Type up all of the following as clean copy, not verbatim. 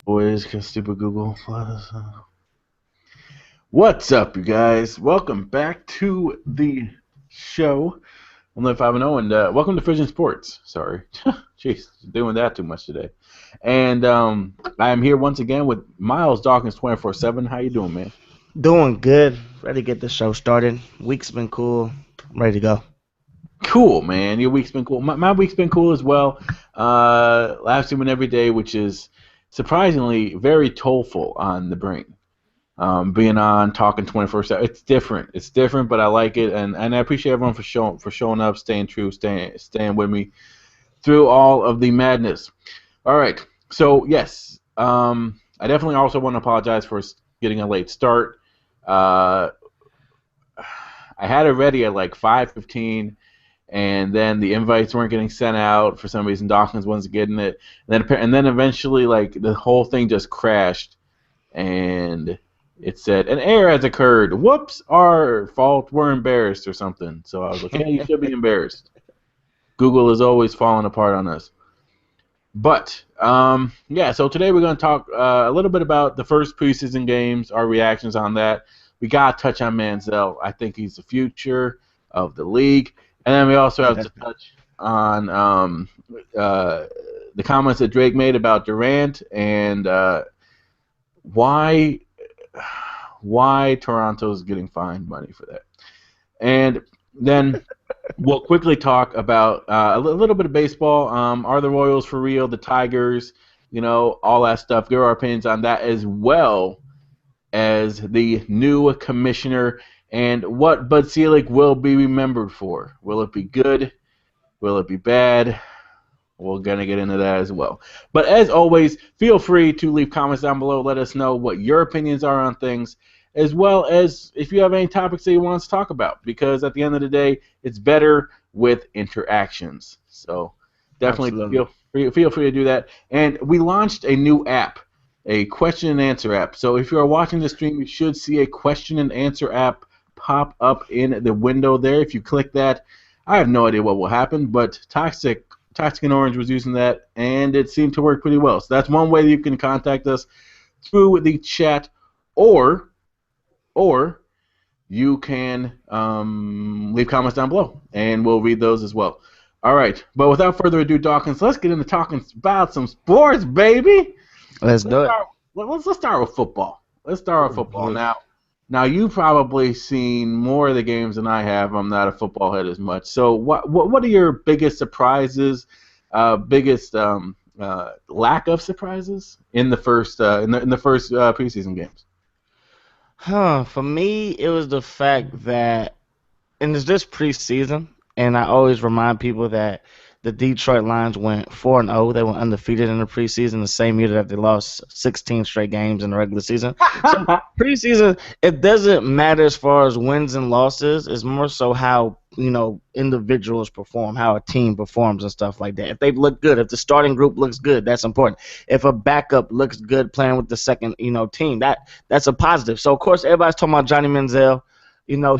Always cause stupid Google Plus. What's up, you guys? Welcome back to the show. I'm Live 5-0, and welcome to Vision Sports. Sorry. Jeez, doing that too much today. And I am here once again with Miles Dawkins 24/7. How you doing, man? Doing good. Ready to get the show started. Week's been cool. I'm ready to go. Cool, man. Your week's been cool. My week's been cool as well. Last one every day, which is surprisingly very tollful on the brain. Being on, talking 24/7. It's different. It's different, but I like it, and I appreciate everyone for showing up, staying true, staying with me through all of the madness. All right. So yes, I definitely also want to apologize for getting a late start. Uh, I had it ready at like 5:15, and then the invites weren't getting sent out for some reason. Dawkins wasn't getting it, and then eventually like the whole thing just crashed, and it said an error has occurred. Whoops, our fault. We're embarrassed or something. So I was like, hey, you should be embarrassed. Google is always falling apart on us. But yeah, so today we're going to talk a little bit about the first preseason games, our reactions on that. We got to touch on Manziel. I think he's the future of the league. And then we also have to touch on the comments that Drake made about Durant and why Toronto's getting fined money for that. And then we'll quickly talk about a little bit of baseball. Are the Royals for real? The Tigers, all that stuff. Give our opinions on that as well as the new commissioner and what Bud Selig will be remembered for. Will it be good? Will it be bad? We're going to get into that as well. But as always, feel free to leave comments down below. Let us know what your opinions are on things, as well as if you have any topics that you want us to talk about. Because at the end of the day, it's better with interactions. So definitely feel free to do that. And we launched a new app, a question and answer app. So if you are watching the stream, you should see a question and answer app pop up in the window there. If you click that, I have no idea what will happen, but Toxic and Orange was using that, and it seemed to work pretty well. So that's one way that you can contact us through the chat, or you can leave comments down below, and we'll read those as well. All right, but without further ado, Dawkins, let's get into talking about some sports, baby. Let's do it. Let's start with football. Let's start with football now. Now, you've probably seen more of the games than I have. I'm not a football head as much. So what are your biggest surprises, biggest lack of surprises in the first preseason games? For me, it was the fact that, and it's just preseason, and I always remind people that the Detroit Lions went 4-0. They went undefeated in the preseason the same year that they lost 16 straight games in the regular season. So preseason, it doesn't matter as far as wins and losses. It's more so how individuals perform, how a team performs and stuff like that. If they look good, if the starting group looks good, that's important. If a backup looks good playing with the second team, that's a positive. So of course everybody's talking about Johnny Manziel.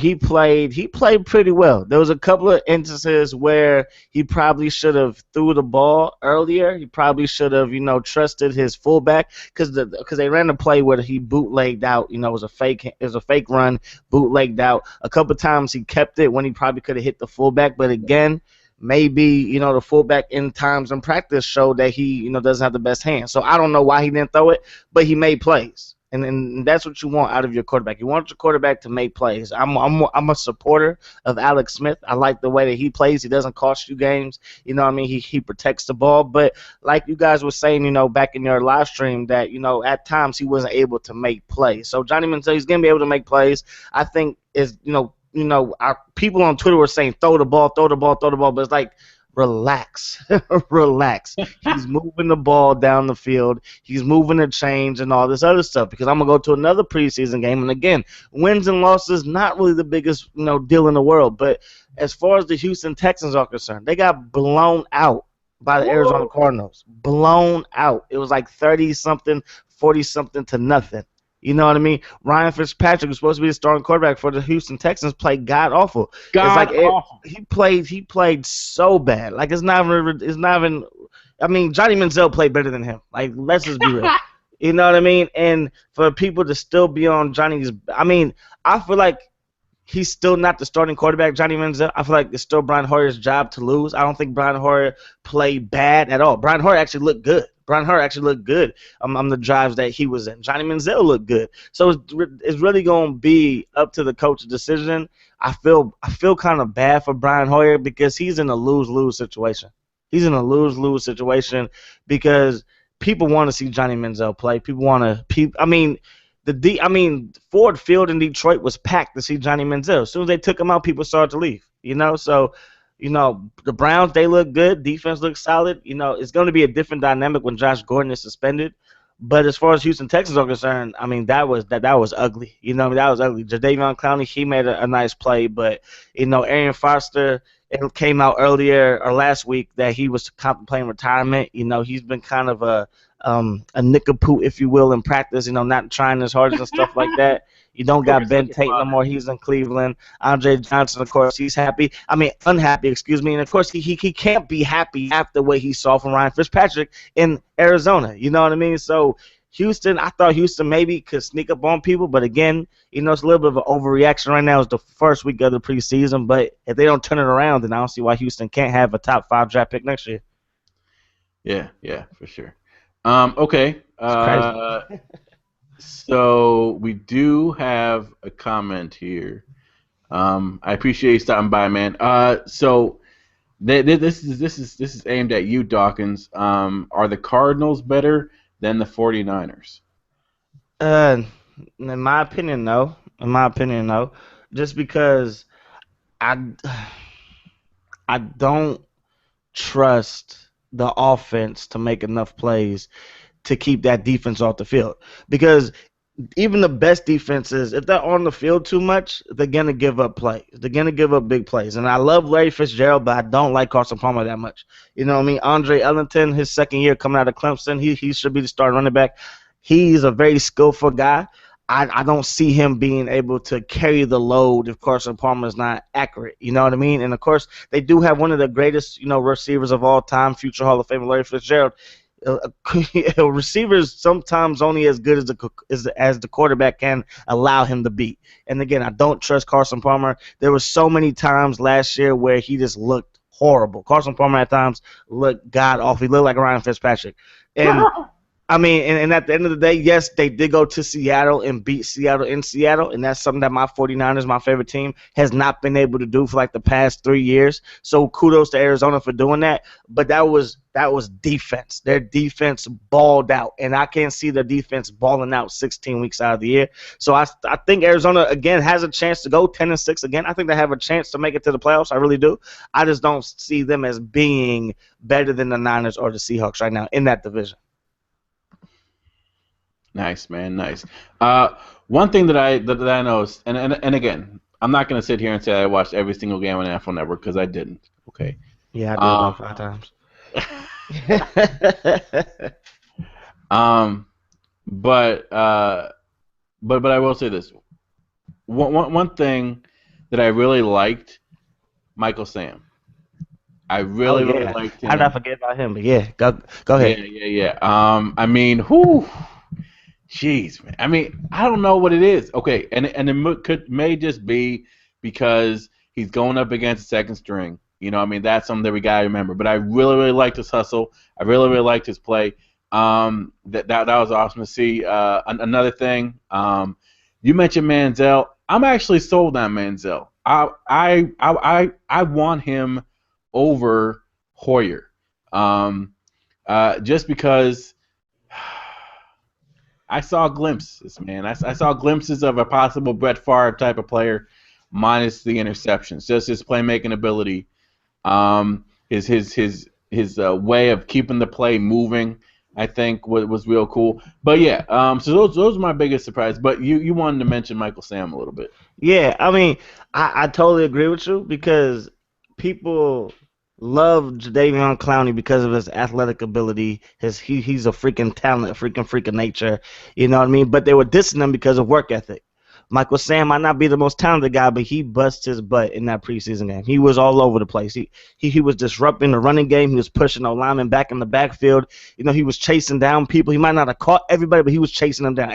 He played pretty well. There was a couple of instances where he probably should have threw the ball earlier. He probably should have, trusted his fullback because they ran a play where he bootlegged out. It was a fake run, bootlegged out. A couple of times he kept it when he probably could have hit the fullback, but again, maybe the fullback in times in practice showed that he doesn't have the best hand. So I don't know why he didn't throw it, but he made plays. And that's what you want out of your quarterback. You want your quarterback to make plays. I'm a supporter of Alex Smith. I like the way that he plays. He doesn't cost you games. He protects the ball. But like you guys were saying, back in your live stream that, at times he wasn't able to make plays. So Johnny Manziel, he's going to be able to make plays. I think our people on Twitter were saying throw the ball, but it's like, relax. Relax. He's moving the ball down the field. He's moving the chains and all this other stuff because I'm going to go to another preseason game. And, again, wins and losses, not really the biggest deal in the world. But as far as the Houston Texans are concerned, they got blown out by the Arizona Cardinals. Blown out. It was like 30-something, 40-something to nothing. You know what I mean? Ryan Fitzpatrick was supposed to be the starting quarterback for the Houston Texans. Played god awful. Awful. He played so bad. Like it's not even. I mean, Johnny Manziel played better than him. Like let's just be real. You know what I mean? And for people to still be on Johnny's, I mean, I feel like he's still not the starting quarterback, Johnny Manziel. I feel like it's still Brian Hoyer's job to lose. I don't think Brian Hoyer played bad at all. Brian Hoyer actually looked good. Brian Hoyer actually looked good on the drives that he was in. Johnny Manziel looked good. So it's really going to be up to the coach's decision. I feel kind of bad for Brian Hoyer because he's in a lose-lose situation. He's in a lose-lose situation because people want to see Johnny Manziel play. People want to. I mean, Ford Field in Detroit was packed to see Johnny Manziel. As soon as they took him out, people started to leave. So, the Browns, they look good. Defense looks solid. It's going to be a different dynamic when Josh Gordon is suspended. But as far as Houston Texans are concerned, I mean, that was ugly. That was ugly. Jadeveon Clowney, he made a nice play, but Arian Foster, it came out earlier or last week that he was contemplating retirement. He's been kind of a nickapoo, if you will, in practice. Not trying as hard and stuff like that. You don't got Ben Tate no more. He's in Cleveland. Andre Johnson, of course, he's happy. I mean, unhappy, excuse me. And, of course, he can't be happy after what he saw from Ryan Fitzpatrick in Arizona. You know what I mean? So, Houston, I thought Houston maybe could sneak up on people. But, again, it's a little bit of an overreaction right now. It's the first week of the preseason. But if they don't turn it around, then I don't see why Houston can't have a top 5 draft pick next year. Yeah, for sure. Okay. So we do have a comment here. I appreciate you stopping by, man. So this is aimed at you, Dawkins. Are the Cardinals better than the 49ers? In my opinion, no. Just because I don't trust the offense to make enough plays to keep that defense off the field. Because even the best defenses, if they're on the field too much, they're going to give up plays. They're going to give up big plays. And I love Larry Fitzgerald, but I don't like Carson Palmer that much. You know what I mean? Andre Ellington, his second year coming out of Clemson, he should be the starting running back. He's a very skillful guy. I don't see him being able to carry the load if Carson Palmer is not accurate. You know what I mean? And, of course, they do have one of the greatest, receivers of all time, future Hall of Famer Larry Fitzgerald. Receivers sometimes only as good as the quarterback can allow him to be. And again, I don't trust Carson Palmer. There were so many times last year where he just looked horrible. Carson Palmer at times looked god awful. He looked like Ryan Fitzpatrick. And I mean, and at the end of the day, yes, they did go to Seattle and beat Seattle in Seattle, and that's something that my 49ers, my favorite team, has not been able to do for like the past 3 years. So kudos to Arizona for doing that. But that was defense. Their defense balled out, and I can't see their defense balling out 16 weeks out of the year. So I think Arizona, again, has a chance to go 10-6 again. I think they have a chance to make it to the playoffs. I really do. I just don't see them as being better than the Niners or the Seahawks right now in that division. Nice, man, nice. One thing that I noticed, and again, I'm not going to sit here and say I watched every single game on NFL Network because I didn't. Okay. Yeah, I did about 5 times. But I will say this. One thing that I really liked, Michael Sam. I really liked him. How'd I forget about him? But yeah, go ahead. Yeah. I mean, whew. Jeez, man. I mean, I don't know what it is. Okay, and it may just be because he's going up against the second string. I mean, that's something that we gotta remember. But I really liked his hustle. I really liked his play. That was awesome to see. Another thing, you mentioned Manziel. I'm actually sold on Manziel. I want him over Hoyer, just because. I saw glimpses, man. I saw glimpses of a possible Brett Favre type of player, minus the interceptions. Just his playmaking ability, his way of keeping the play moving, I think was real cool. But yeah, so those are my biggest surprise. But you wanted to mention Michael Sam a little bit. Yeah, I mean, I totally agree with you because people love Jadeveon Clowney because of his athletic ability. He's a freaking talent, a freaking freak of nature. You know what I mean? But they were dissing him because of work ethic. Michael Sam might not be the most talented guy, but he bust his butt in that preseason game. He was all over the place. He was disrupting the running game. He was pushing the linemen back in the backfield. He was chasing down people. He might not have caught everybody, but he was chasing them down.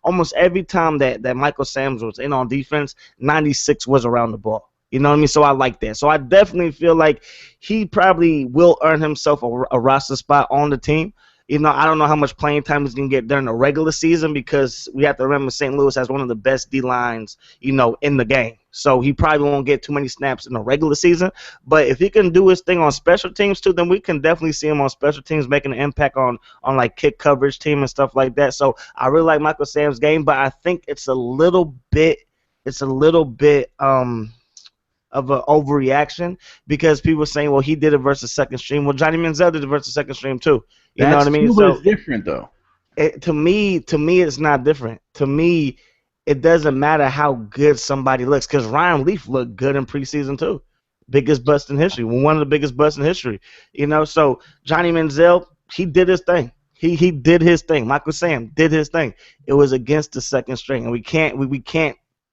Almost every time that Michael Sam was in on defense, 96 was around the ball. You know what I mean? So I like that. So I definitely feel like he probably will earn himself a roster spot on the team. I don't know how much playing time he's going to get during the regular season because we have to remember St. Louis has one of the best D-lines, in the game. So he probably won't get too many snaps in the regular season. But if he can do his thing on special teams too, then we can definitely see him on special teams making an impact on like kick coverage team and stuff like that. So I really like Michael Sam's game, but I think it's a little bit of an overreaction because people are saying, well, he did it versus second stream. Well, Johnny Manziel did it versus second stream too. You know what I mean? True, but it's different though. To me, it's not different. To me, it doesn't matter how good somebody looks because Ryan Leaf looked good in preseason too. Biggest bust in history. One of the biggest busts in history. So Johnny Manziel, he did his thing. He did his thing. Michael Sam did his thing. It was against the second string, and we can't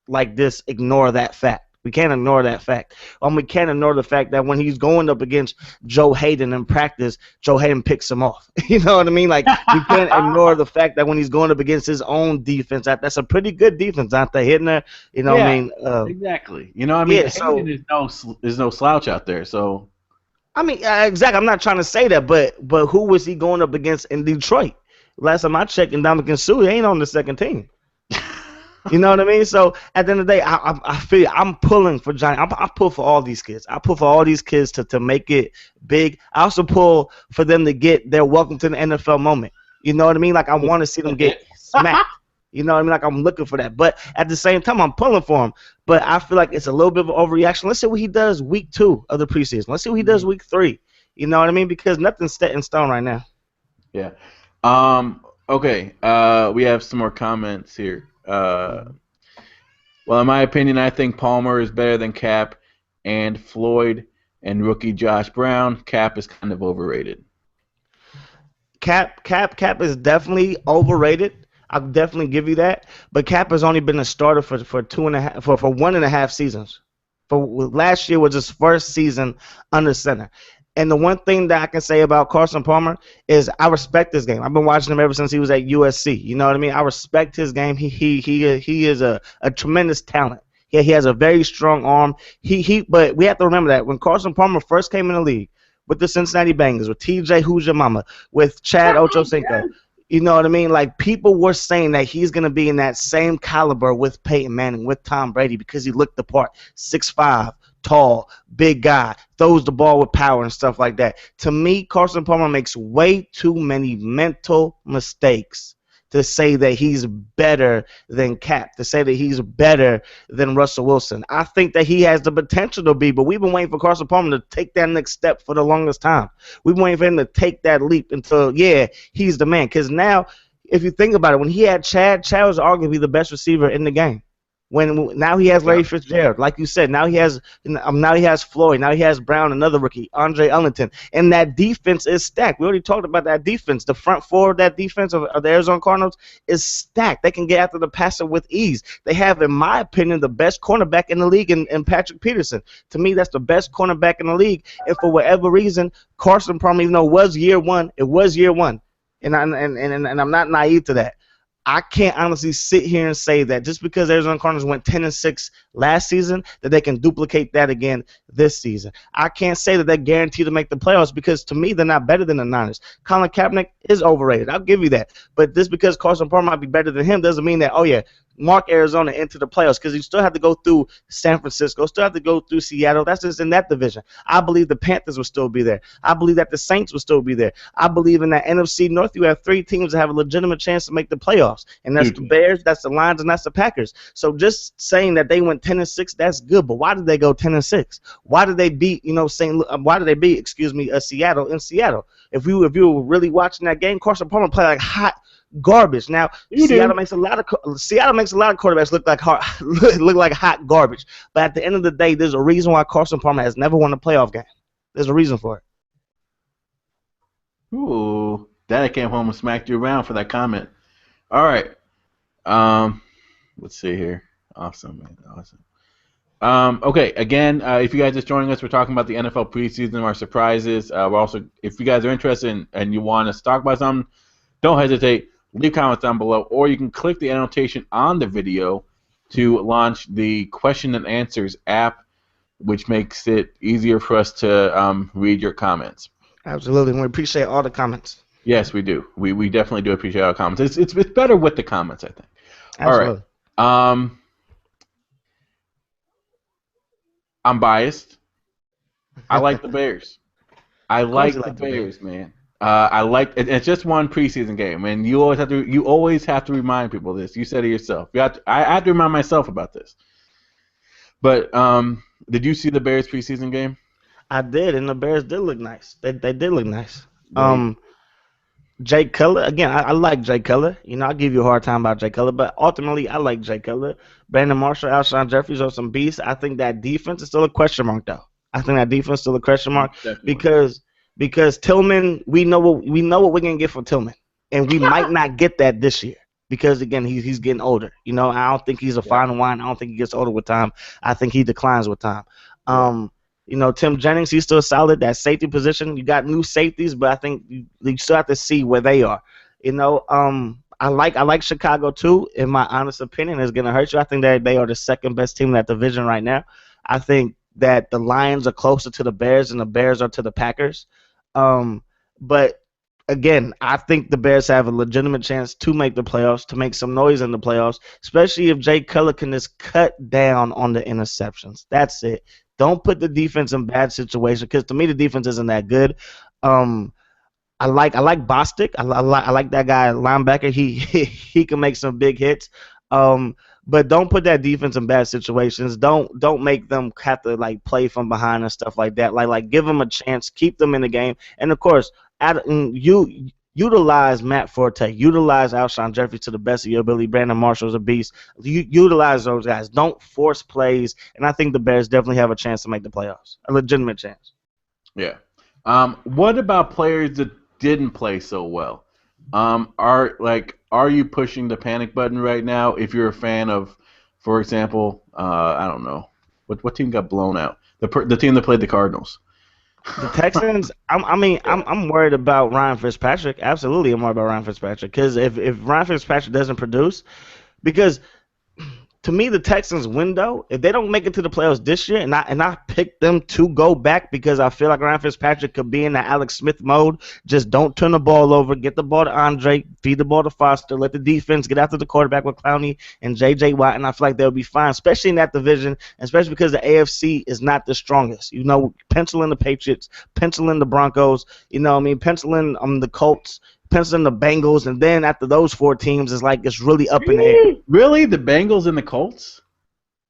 like this ignore that fact. We can't ignore that fact. We can't ignore the fact that when he's going up against Joe Hayden in practice, Joe Hayden picks him off. You know what I mean? Like, we can't ignore the fact that when he's going up against his own defense, that's a pretty good defense, aren't they? Hitting there, what I mean? Exactly. Hayden is no slouch out there. So, exactly. I'm not trying to say that, but who was he going up against in Detroit? Last time I checked, Ndamukong Suh, he ain't on the second team. You know what I mean? So at the end of the day, I feel I'm pulling for Johnny. I pull for all these kids. I pull for all these kids to make it big. I also pull for them to get their welcome to the NFL moment. You know what I mean? Like I want to see them get smacked. You know what I mean? Like I'm looking for that. But at the same time, I'm pulling for him. But I feel like it's a little bit of an overreaction. Let's see what he does week 2 of the preseason. Let's see what he does week 3. You know what I mean? Because nothing's set in stone right now. Yeah. Okay. We have some more comments here. Well, in my opinion, I think Palmer is better than Cap and Floyd and rookie Josh Brown. Cap is kind of overrated. Cap is definitely overrated. I'll definitely give you that. But Cap has only been a starter for 1.5 seasons. For last year was his first season under center. And the one thing that I can say about Carson Palmer is I respect his game. I've been watching him ever since he was at USC. You know what I mean? I respect his game. He is a tremendous talent. Yeah, he has a very strong arm. But we have to remember that when Carson Palmer first came in the league with the Cincinnati Bengals, with TJ Who's Your Mama, with Chad Ochocinco, you know what I mean? Like people were saying that he's gonna be in that same caliber with Peyton Manning, with Tom Brady, because he looked the part. 6'5". Tall, big guy, throws the ball with power and stuff like that. To me, Carson Palmer makes way too many mental mistakes to say that he's better than Cap, to say that he's better than Russell Wilson. I think that he has the potential to be, but we've been waiting for Carson Palmer to take that next step for the longest time. We've been waiting for him to take that leap until, he's the man. Because now, if you think about it, when he had Chad was arguably the best receiver in the game. Now he has Larry Fitzgerald, like you said. Now he has Floyd. Now he has Brown, another rookie, Andre Ellington, and that defense is stacked. We already talked about that defense. The front four of that defense of the Arizona Cardinals is stacked. They can get after the passer with ease. They have, in my opinion, the best cornerback in the league in Patrick Peterson. To me, that's the best cornerback in the league. And for whatever reason, Carson Palmer, even though it was year one, and I'm not naive to that. I can't honestly sit here and say that just because Arizona Cardinals went 10-6 last season, that they can duplicate that again this season. I can't say that they're guaranteed to make the playoffs because, to me, they're not better than the Niners. Colin Kaepernick is overrated. I'll give you that. But just because Carson Palmer might be better than him doesn't mean that, mark Arizona into the playoffs, because you still have to go through San Francisco, still have to go through Seattle. That's just in that division. I believe the Panthers will still be there. I believe that the Saints will still be there. I believe in that NFC North, you have 3 teams that have a legitimate chance to make the playoffs, and that's the Bears, that's the Lions, and that's the Packers. So just saying that they went 10-6, that's good, but why did they go 10-6? Why did they beat, Seattle in Seattle? If you were really watching that game, Carson Palmer played like hot garbage. Now Seattle makes a lot of quarterbacks look like hot garbage. But at the end of the day, there's a reason why Carson Palmer has never won a playoff game. There's a reason for it. Ooh, Daddy came home and smacked you around for that comment. All right. Let's see here. Awesome, man. Awesome. Okay, again, if you guys are joining us, we're talking about the NFL preseason, our surprises. We're also, if you guys are interested and you want us to talk about something, don't hesitate. Leave comments down below, or you can click the annotation on the video to launch the question and answers app, which makes it easier for us to read your comments. Absolutely. We appreciate all the comments. Yes, we do. We definitely do appreciate our comments. It's better with the comments, I think. Absolutely. All right. I'm biased. I like the Bears. I like the Bears, man. I like it's just one preseason game, and you always have to remind people this. You said it yourself. I have to remind myself about this. But did you see the Bears preseason game? I did, and the Bears did look nice. They did look nice. Jay Cutler, again, I like Jay Cutler. You know, I'll give you a hard time about Jay Cutler, but ultimately, I like Jay Cutler. Brandon Marshall, Alshon Jeffries are some beasts. I think that defense is still a question mark, though. I think that defense is still a question mark because Tillman, we know what we're gonna get for Tillman, and we might not get that this year because again, he's getting older. You know, I don't think he's a fine wine. I don't think he gets older with time. I think he declines with time. You know, Tim Jennings, he's still solid. That safety position, you got new safeties, but I think you still have to see where they are. You know, I like Chicago too. In my honest opinion, it's gonna hurt you. I think that they are the second best team in that division right now. I think that the Lions are closer to the Bears and the Bears are to the Packers. But again, I think the Bears have a legitimate chance to make the playoffs, to make some noise in the playoffs, especially if Jay Cutler can just cut down on the interceptions. That's it. Don't put the defense in bad situations because to me the defense isn't that good. I like Bostic. I like that guy linebacker. He can make some big hits. But don't put that defense in bad situations. Don't make them have to like play from behind and stuff like that. Like give them a chance, keep them in the game, and of course, utilize Matt Forte, utilize Alshon Jeffries to the best of your ability. Brandon Marshall's a beast. Utilize those guys. Don't force plays, and I think the Bears definitely have a chance to make the playoffs, a legitimate chance. Yeah. What about players that didn't play so well? Are you pushing the panic button right now? If you're a fan of, for example, I don't know, what team got blown out? The team that played the Cardinals. The Texans. I'm worried about Ryan Fitzpatrick. Absolutely, I'm worried about Ryan Fitzpatrick because if Ryan Fitzpatrick doesn't produce, because to me, the Texans window, if they don't make it to the playoffs this year, and I pick them to go back because I feel like Ryan Fitzpatrick could be in the Alex Smith mode. Just don't turn the ball over. Get the ball to Andre. Feed the ball to Foster. Let the defense get after the quarterback with Clowney and J.J. Watt, and I feel like they'll be fine, especially in that division, especially because the AFC is not the strongest. You know, pencil in the Patriots, pencil in the Broncos, pencil in the Colts, pencil in the Bengals, and then after those four teams, it's really up in the air. Really? The Bengals and the Colts?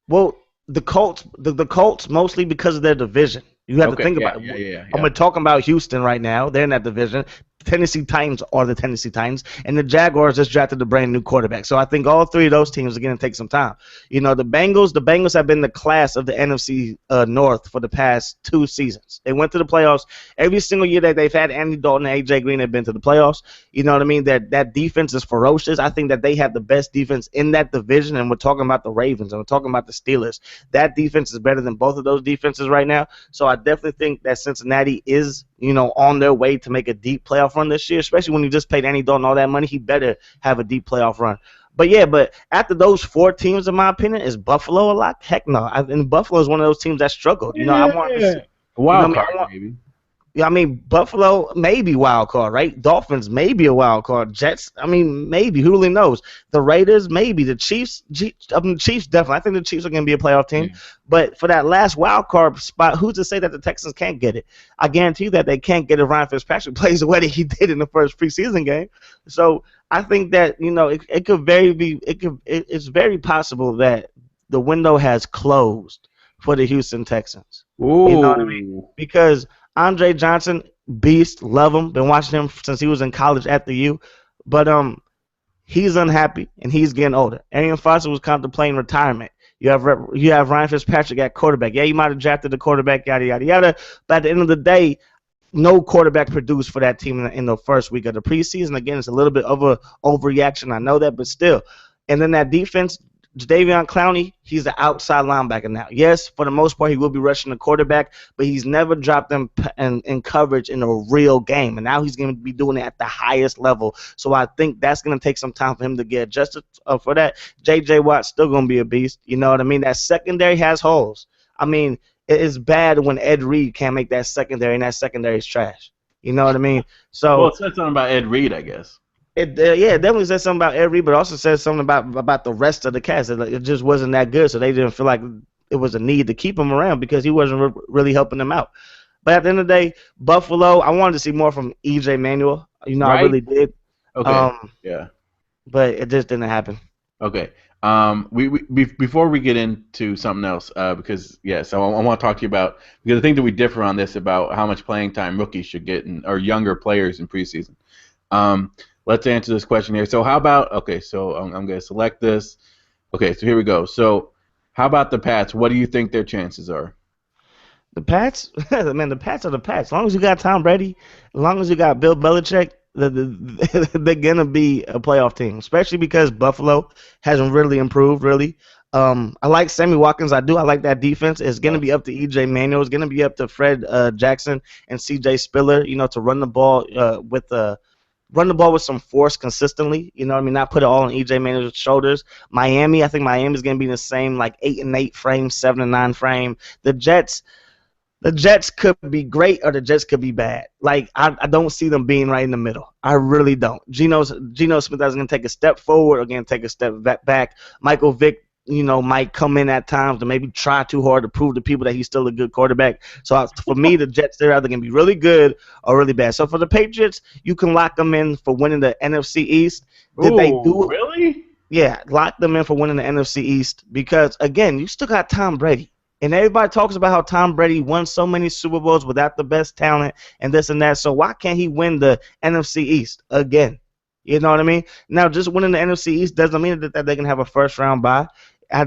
Well, the Colts mostly because of their division. You have to think about it. Yeah. I'm talking about Houston right now. They're in that division. Tennessee Titans are the Tennessee Titans, and the Jaguars just drafted a brand new quarterback. So I think all three of those teams are going to take some time. You know, the Bengals have been the class of the NFC North for the past 2 seasons. They went to the playoffs every single year that they've had Andy Dalton and AJ Green have been to the playoffs. You know what I mean? That defense is ferocious. I think that they have the best defense in that division, and we're talking about the Ravens and we're talking about the Steelers. That defense is better than both of those defenses right now. So I definitely think that Cincinnati is, on their way to make a deep playoff run this year, especially when you just paid Andy Dalton all that money. He better have a deep playoff run. But after those 4 teams, in my opinion, is Buffalo a lot? Heck no. And Buffalo is one of those teams that struggled. I want to see. Wild card, maybe. Yeah, Buffalo, maybe wild card, right? Dolphins, maybe a wild card. Jets, maybe. Who really knows? The Raiders, maybe. The Chiefs, Chiefs definitely. I think the Chiefs are going to be a playoff team. Yeah. But for that last wild card spot, who's to say that the Texans can't get it? I guarantee you that they can't get it if Ryan Fitzpatrick plays the way that he did in the first preseason game. So I think that, it's very possible that the window has closed for the Houston Texans. Ooh. You know what I mean? Because Andre Johnson, beast, love him. Been watching him since he was in college at the U. But he's unhappy, and he's getting older. Arian Foster was contemplating retirement. You have Ryan Fitzpatrick at quarterback. Yeah, you might have drafted the quarterback, yada, yada, yada. But at the end of the day, no quarterback produced for that team in the first week of the preseason. Again, it's a little bit of a overreaction. I know that, but still. And then that defense, Jadeveon Clowney, he's an outside linebacker now. Yes, for the most part, he will be rushing the quarterback, but he's never dropped them in coverage in a real game. And now he's going to be doing it at the highest level. So I think that's going to take some time for him to get adjusted for that. J.J. Watt's still going to be a beast. You know what I mean? That secondary has holes. I mean, it is bad when Ed Reed can't make that secondary, and that secondary is trash. You know what I mean? So, well, it said something about Ed Reed, I guess. Yeah, it definitely says something about Ed Reed, but also says something about the rest of the cast. It just wasn't that good, so they didn't feel like it was a need to keep him around because he wasn't really helping them out. But at the end of the day, Buffalo, I wanted to see more from E.J. Manuel. You know, Right? I really did. Okay. Yeah. But it just didn't happen. Okay. Before we get into something else, because yes, I want to talk to you about, because I think that we differ on this about how much playing time rookies should get or younger players in preseason. Let's answer this question here. So how about, okay, so I'm going to select this. Okay, so here we go. So how about the Pats? What do you think their chances are? The Pats, man, the Pats are the Pats. As long as you got Tom Brady, as long as you got Bill Belichick, they're going to be a playoff team, especially because Buffalo hasn't really improved, really. I like Sammy Watkins. I do. I like that defense. It's going to be up to E.J. Manuel. It's going to be up to Fred Jackson and C.J. Spiller, you know, to run the ball with some force consistently. You know what I mean? Not put it all on E.J. Manuel's shoulders. Miami, I think Miami's going to be in the same like 8-8 frame, 7-9 frame. The Jets could be great or the Jets could be bad. Like, I don't see them being right in the middle. I really don't. Geno Smith is going to take a step forward or going to take a step back. Michael Vick, you know, might come in at times to maybe try too hard to prove to people that he's still a good quarterback. So for me, the Jets, they're either going to be really good or really bad. So for the Patriots, you can lock them in for winning the NFC East. Did they do it? Really? Yeah, lock them in for winning the NFC East because, again, you still got Tom Brady. And everybody talks about how Tom Brady won so many Super Bowls without the best talent and this and that. So why can't he win the NFC East again? You know what I mean? Now, just winning the NFC East doesn't mean that they can have a first-round bye. I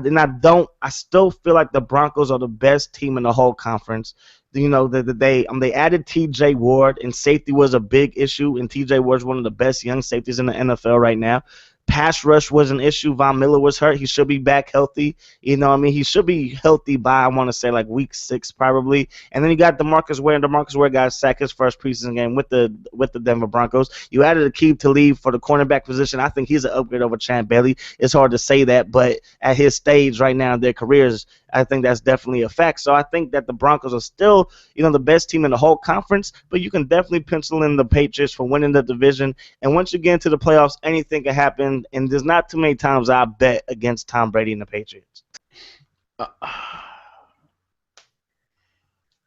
still feel like the Broncos are the best team in the whole conference. You know, they added T.J. Ward, and safety was a big issue, and T.J. Ward's one of the best young safeties in the NFL right now. Pass rush was an issue. Von Miller was hurt. He should be back healthy. You know what I mean? He should be healthy by, I want to say, like week 6 probably. And then you got DeMarcus Ware. And DeMarcus Ware got sacked his first preseason game with the Denver Broncos. You added Aqib Talib for the cornerback position. I think he's an upgrade over Champ Bailey. It's hard to say that, but at his stage right now in their careers, I think that's definitely a fact. So I think that the Broncos are still, you know, the best team in the whole conference, but you can definitely pencil in the Patriots for winning the division. And once you get into the playoffs, anything can happen. And there's not too many times I bet against Tom Brady and the Patriots.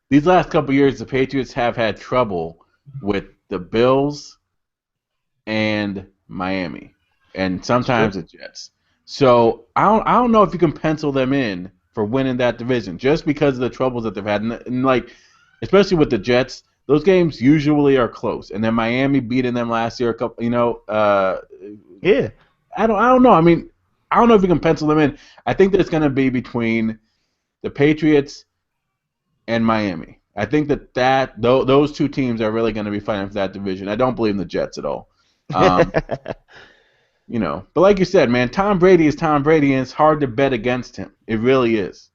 These last couple of years, the Patriots have had trouble with the Bills and Miami, and sometimes the Jets. So I don't know if you can pencil them in for winning that division just because of the troubles that they've had, and like especially with the Jets, those games usually are close. And then Miami beating them last year a couple, you know. Yeah. I don't know. I mean, I don't know if you can pencil them in. I think that it's going to be between the Patriots and Miami. I think that those two teams are really going to be fighting for that division. I don't believe in the Jets at all. You know, but like you said, man, Tom Brady is Tom Brady, and it's hard to bet against him. It really is.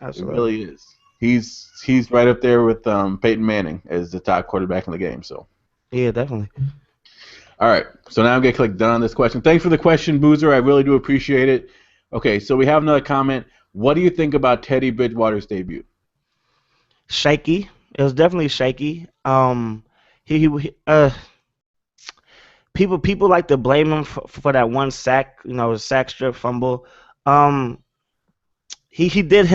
Absolutely. It really is. He's right up there with Peyton Manning as the top quarterback in the game. So. Yeah, definitely. All right, so now I'm going to click done on this question. Thanks for the question, Boozer. I really do appreciate it. Okay, so we have another comment. What do you think about Teddy Bridgewater's debut? Shaky. It was definitely shaky. People like to blame him for that one sack, you know, sack strip fumble. He did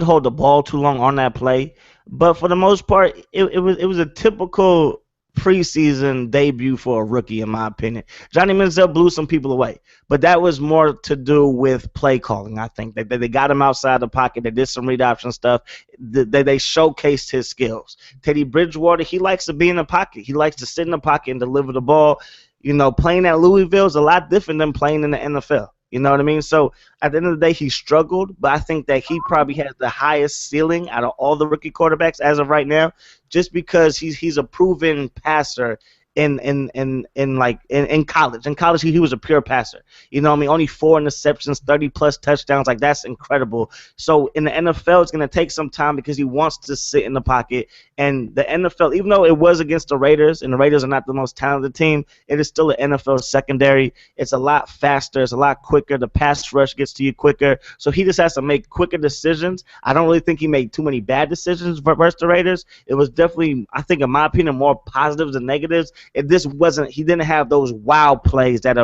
hold the ball too long on that play, but for the most part, it was a typical preseason debut for a rookie, in my opinion. Johnny Manziel blew some people away, but that was more to do with play calling. I think they got him outside the pocket. They did some read option stuff. They showcased his skills. Teddy Bridgewater, he likes to be in the pocket. He likes to sit in the pocket and deliver the ball. You know, playing at Louisville is a lot different than playing in the NFL. You know what I mean? So at the end of the day, he struggled, but I think that he probably has the highest ceiling out of all the rookie quarterbacks as of right now, just because he's a proven passer in college. In college, he was a pure passer. You know what I mean? Only 4 interceptions, 30-plus touchdowns. Like, that's incredible. So in the NFL, it's going to take some time because he wants to sit in the pocket. And the NFL, even though it was against the Raiders, and the Raiders are not the most talented team, it is still an NFL secondary. It's a lot faster. It's a lot quicker. The pass rush gets to you quicker. So he just has to make quicker decisions. I don't really think he made too many bad decisions versus the Raiders. It was definitely, I think, in my opinion, more positives than negatives. He didn't have those wow plays that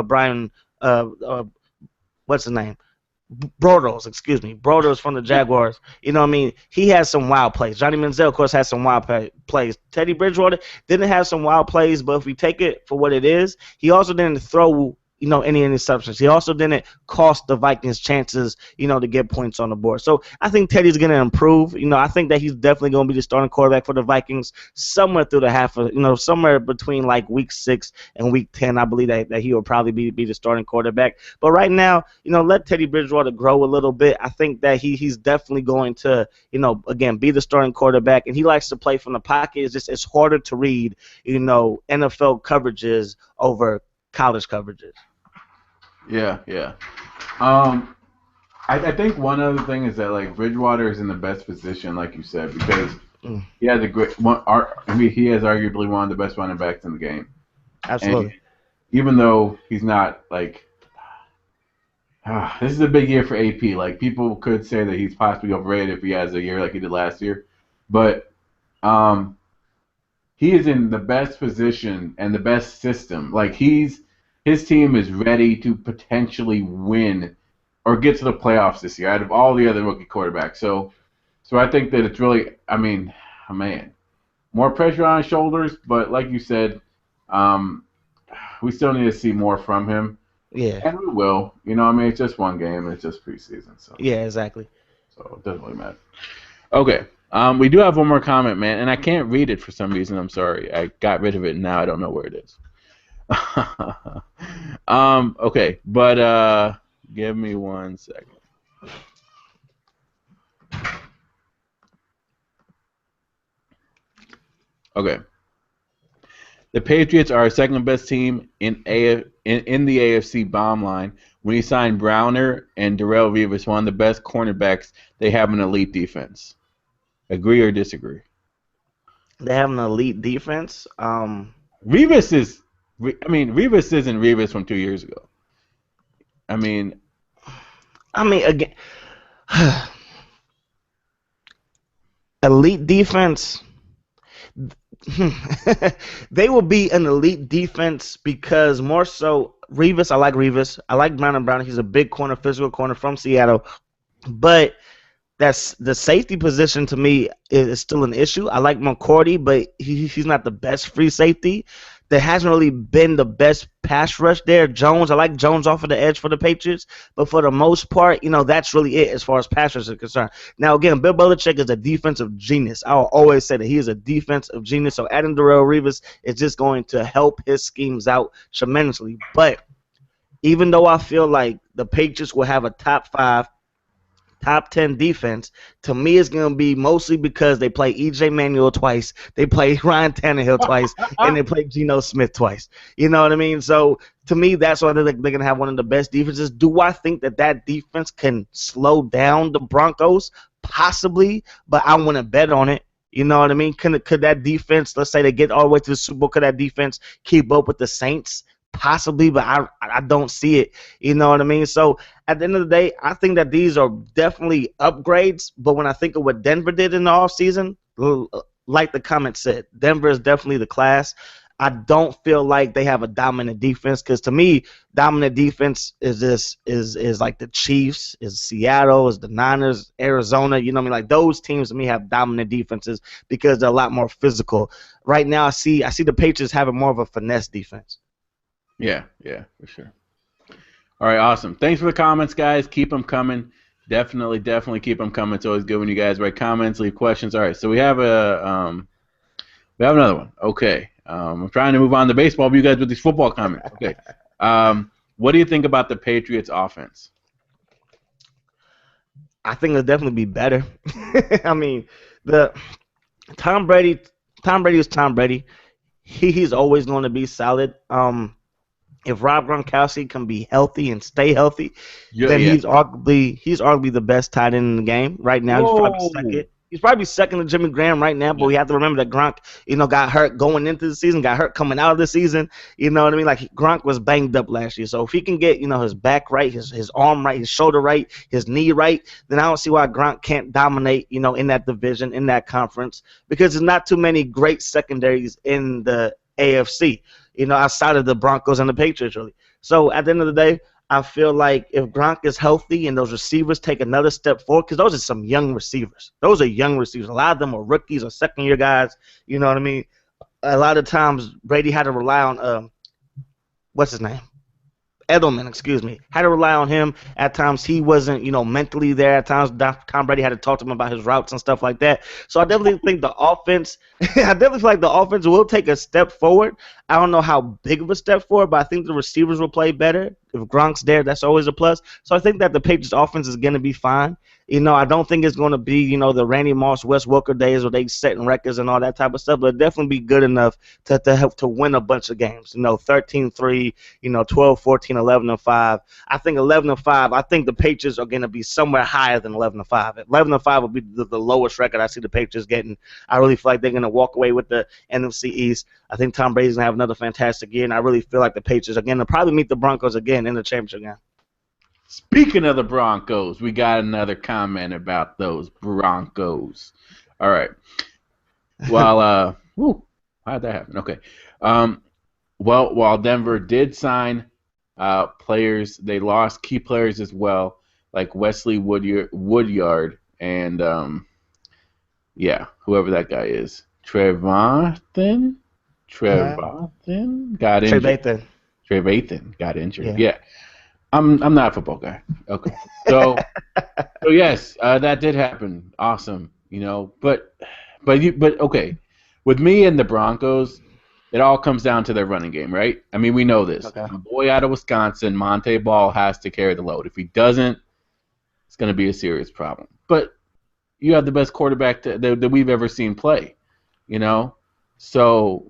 Brian, what's his name? Bortles, excuse me. Bortles from the Jaguars. You know what I mean? He has some wild plays. Johnny Manziel, of course, has some wild plays. Teddy Bridgewater didn't have some wild plays, but if we take it for what it is, he also didn't throw any interceptions. He also didn't cost the Vikings chances, to get points on the board. So I think Teddy's going to improve. I think that he's definitely going to be the starting quarterback for the Vikings somewhere through the half of, somewhere between like week 6 and week 10. I believe that he will probably be the starting quarterback. But right now, let Teddy Bridgewater grow a little bit. I think that he's definitely going to, again, be the starting quarterback. And he likes to play from the pocket. It's harder to read, NFL coverages over college coverages. Yeah. I think one other thing is that like Bridgewater is in the best position, like you said, because he has he has arguably one of the best running backs in the game. Absolutely. And even though he's not like, this is a big year for AP. Like people could say that he's possibly overrated if he has a year like he did last year, but he is in the best position and the best system. Like his team is ready to potentially win or get to the playoffs this year out of all the other rookie quarterbacks. So I think that it's really, more pressure on his shoulders. But like you said, we still need to see more from him. Yeah. And we will. It's just one game. It's just preseason. So yeah, exactly. So it doesn't really matter. Okay. We do have one more comment, man, and I can't read it for some reason. I'm sorry. I got rid of it, and now I don't know where it is. Okay, but give me 1 second. Okay. The Patriots are our second best team in the AFC bomb line. When he signed Browner and Darrelle Revis, one of the best cornerbacks, they have an elite defense. Agree or disagree? They have an elite defense. Revis isn't Revis from 2 years ago. Again, elite defense. They will be an elite defense because more so Revis. I like Revis. I like Brown. He's a big corner, physical corner from Seattle, but that's the safety position to me is still an issue. I like McCourty, but he's not the best free safety. There hasn't really been the best pass rush there. Jones, I like Jones off of the edge for the Patriots, but for the most part, that's really it as far as pass rush is concerned. Now, again, Bill Belichick is a defensive genius. I'll always say that he is a defensive genius, so adding Darrelle Revis is just going to help his schemes out tremendously. But even though I feel like the Patriots will have a top 5, top 10 defense, to me it's going to be mostly because they play E.J. Manuel twice, they play Ryan Tannehill twice, and they play Geno Smith twice. You know what I mean? So to me, that's why they're going to have one of the best defenses. Do I think that defense can slow down the Broncos? Possibly, but I wouldn't bet on it. You know what I mean? Could that defense, let's say they get all the way to the Super Bowl, could that defense keep up with the Saints? Possibly, but I don't see it. You know what I mean? So at the end of the day, I think that these are definitely upgrades. But when I think of what Denver did in the offseason, like the comment said, Denver is definitely the class. I don't feel like they have a dominant defense because to me, dominant defense is like the Chiefs, is Seattle, is the Niners, Arizona. You know what I mean? Like those teams to me have dominant defenses because they're a lot more physical. Right now, I see the Patriots having more of a finesse defense. Yeah, for sure. All right, awesome. Thanks for the comments, guys. Keep them coming. Definitely keep them coming. It's always good when you guys write comments, leave questions. All right, so we have another one. Okay, I'm trying to move on to baseball, but you guys with these football comments. Okay, what do you think about the Patriots' offense? I think it'll definitely be better. I mean, Tom Brady is Tom Brady. he's always going to be solid. If Rob Gronkowski can be healthy and stay healthy, Yeah, then yeah. he's arguably the best tight end in the game right now. He's probably Whoa. second. He's probably second to Jimmy Graham right now, but Yeah. we have to remember that Gronk, got hurt going into the season, got hurt coming out of the season. You know what I mean? Like Gronk was banged up last year, so if he can get his back right, his arm right, his shoulder right, his knee right, then I don't see why Gronk can't dominate. In that division, in that conference, because there's not too many great secondaries in the AFC. Outside of the Broncos and the Patriots, really. So at the end of the day, I feel like if Gronk is healthy and those receivers take another step forward, because those are some young receivers. Those are young receivers. A lot of them are rookies or second-year guys. You know what I mean? A lot of times Brady had to rely on what's his name? Edelman, excuse me, had to rely on him. At times he wasn't, mentally there. At times Tom Brady had to talk to him about his routes and stuff like that. So I definitely think the offense, I definitely feel like the offense will take a step forward. I don't know how big of a step forward, but I think the receivers will play better. If Gronk's there, that's always a plus. So I think that the Patriots offense is going to be fine. I don't think it's going to be, the Randy Moss, Wes Welker days where they setting records and all that type of stuff, but it'll definitely be good enough to help to win a bunch of games. 13-3, 12-14, 11-5. I think 11-5. I think the Patriots are going to be somewhere higher than 11-5. 11-5 will be the lowest record I see the Patriots getting. I really feel like they're going to walk away with the NFC East. I think Tom Brady's going to have another fantastic year, and I really feel like the Patriots are going to probably meet the Broncos again in the championship game. Speaking of the Broncos, we got another comment about those Broncos. All right. Well, how'd that happen? Okay. Well, while Denver did sign players, they lost key players as well, like Wesley Woodyard and whoever that guy is, Trevathan got injured. Trevathan got injured. Yeah. I'm not a football guy. Okay. So yes, that did happen. Awesome. But okay. With me and the Broncos, it all comes down to their running game, right? I mean, we know this. Okay. A boy out of Wisconsin, Monte Ball, has to carry the load. If he doesn't, it's going to be a serious problem. But you have the best quarterback that we've ever seen play, So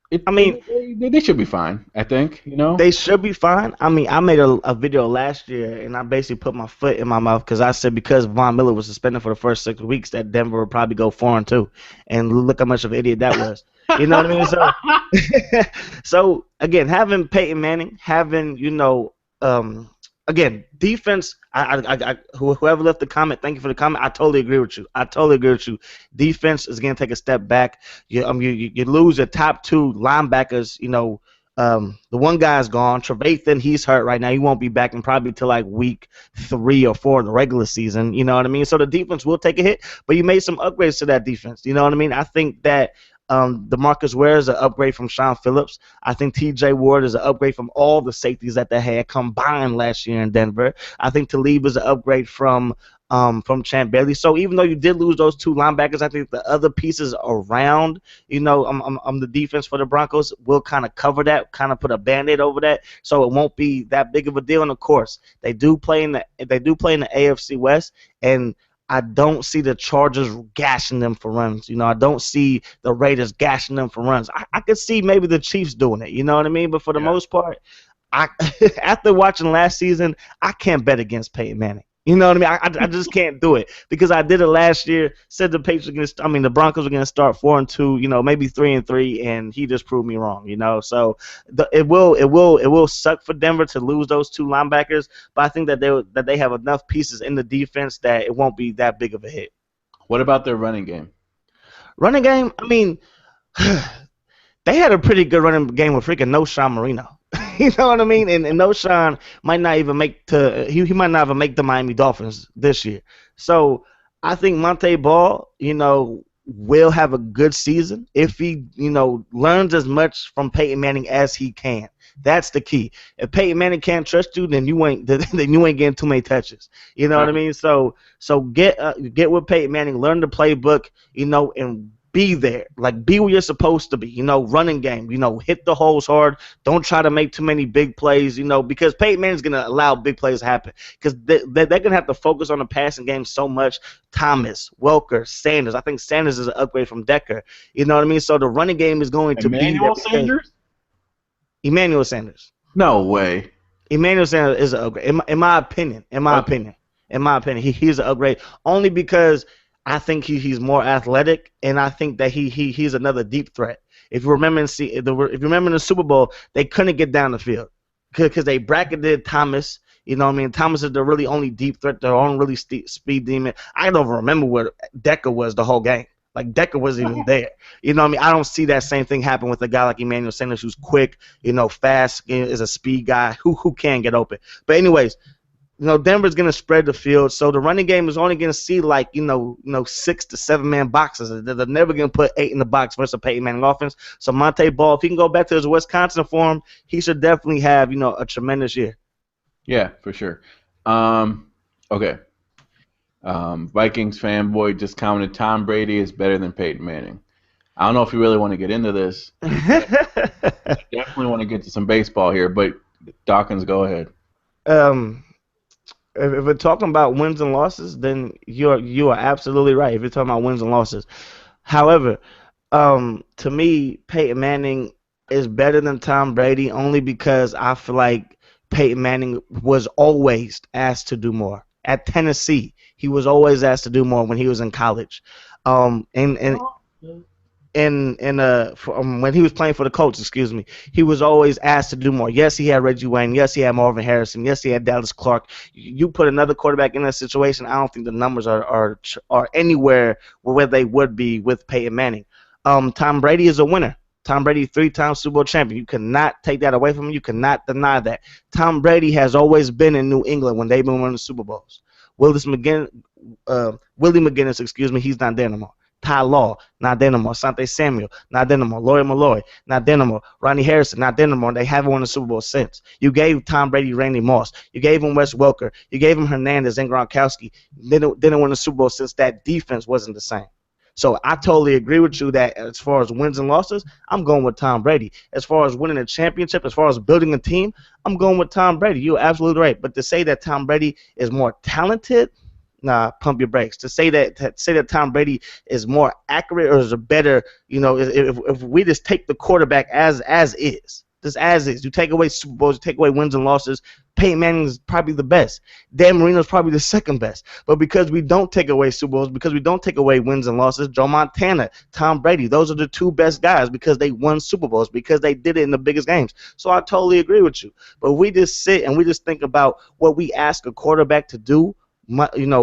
they should be fine, I think, They should be fine. I mean, I made a video last year, and I basically put my foot in my mouth because I said because Von Miller was suspended for the first 6 weeks that Denver would probably go 4-2. And look how much of an idiot that was. You know what I mean? So again, having Peyton Manning, having, again, defense, whoever left the comment, thank you for the comment. I totally agree with you. Defense is going to take a step back. You lose your top two linebackers. The one guy's gone. Trevathan, he's hurt right now. He won't be back in probably till like week 3 or 4 of the regular season. You know what I mean? So the defense will take a hit, but you made some upgrades to that defense. You know what I mean? I think that DeMarcus Ware is an upgrade from Sean Phillips. I think T.J. Ward is an upgrade from all the safeties that they had combined last year in Denver. I think Talib is an upgrade from Champ Bailey. So even though you did lose those two linebackers, I think the other pieces around, the defense for the Broncos will kind of cover that, kind of put a Band-Aid over that, so it won't be that big of a deal. And of course, they do play in the AFC West, and I don't see the Chargers gashing them for runs. I don't see the Raiders gashing them for runs. I could see maybe the Chiefs doing it. You know what I mean? But for the most part, after watching last season, I can't bet against Peyton Manning. You know what I mean? I just can't do it because I did it last year. Said the the Broncos are going to start 4-2, maybe 3-3, and he just proved me wrong. So it will suck for Denver to lose those two linebackers, but I think that they have enough pieces in the defense that it won't be that big of a hit. What about their running game? Running game, I mean, they had a pretty good running game with freaking Knowshon Moreno. You know what I mean? And Knowshon might not even make he might not even make the Miami Dolphins this year. So I think Monte Ball, will have a good season if he, learns as much from Peyton Manning as he can. That's the key. If Peyton Manning can't trust you, then you ain't getting too many touches. You know what I mean? So get with Peyton Manning, learn the playbook, and be there, like be where you're supposed to be. Running game. Hit the holes hard. Don't try to make too many big plays. Because Peyton Manning's gonna allow big plays to happen because they're gonna have to focus on the passing game so much. Thomas, Welker, Sanders. I think Sanders is an upgrade from Decker. You know what I mean? So the running game is going to be there. Emmanuel Sanders. No way. Emmanuel Sanders is an upgrade. In my opinion. He's an upgrade only because I think he's more athletic, and I think that he's another deep threat. If you remember in the Super Bowl, they couldn't get down the field because they bracketed Thomas. You know what I mean? Thomas is the really only deep threat, their own really speed demon. I don't even remember where Decker was the whole game. Like, Decker wasn't even there. You know what I mean? I don't see that same thing happen with a guy like Emmanuel Sanders who's quick, fast, is a speed guy who can get open. But anyways, Denver's going to spread the field, so the running game is only going to see 6 to 7 man boxes. They're never going to put 8 in the box versus a Peyton Manning offense. So Montee Ball, if he can go back to his Wisconsin form, he should definitely have a tremendous year. Yeah, for sure. Okay. Vikings fanboy just commented Tom Brady is better than Peyton Manning. I don't know if you really want to get into this. I definitely want to get to some baseball here, but Dawkins, go ahead. If we're talking about wins and losses, then you are absolutely right. If you're talking about wins and losses, however, to me, Peyton Manning is better than Tom Brady only because I feel like Peyton Manning was always asked to do more. At Tennessee, he was always asked to do more when he was in college. When he was playing for the Colts, he was always asked to do more. Yes, he had Reggie Wayne. Yes, he had Marvin Harrison. Yes, he had Dallas Clark. You put another quarterback in that situation, I don't think the numbers are anywhere where they would be with Peyton Manning. Tom Brady is a winner. Tom Brady, 3-time Super Bowl champion. You cannot take that away from him. You cannot deny that. Tom Brady has always been in New England when they've been winning Super Bowls. Willie McGinnis, he's not there no more. Ty Law, not there no more. Asante Samuel, not there no more. Lloyd Malloy, not there no more. Ronnie Harrison, not there no more. They haven't won the Super Bowl since. You gave Tom Brady Randy Moss. You gave him Wes Welker. You gave him Hernandez and Gronkowski. Didn't win the Super Bowl since that defense wasn't the same. So I totally agree with you that as far as wins and losses, I'm going with Tom Brady. As far as winning a championship, as far as building a team, I'm going with Tom Brady. You're absolutely right. But to say that Tom Brady is more talented, nah, pump your brakes. To say that Tom Brady is more accurate or is a better, if we just take the quarterback as is, just as is, you take away Super Bowls, you take away wins and losses, Peyton Manning is probably the best. Dan Marino is probably the second best. But because we don't take away Super Bowls, because we don't take away wins and losses, Joe Montana, Tom Brady, those are the two best guys because they won Super Bowls, because they did it in the biggest games. So I totally agree with you. But we just sit and we just think about what we ask a quarterback to do,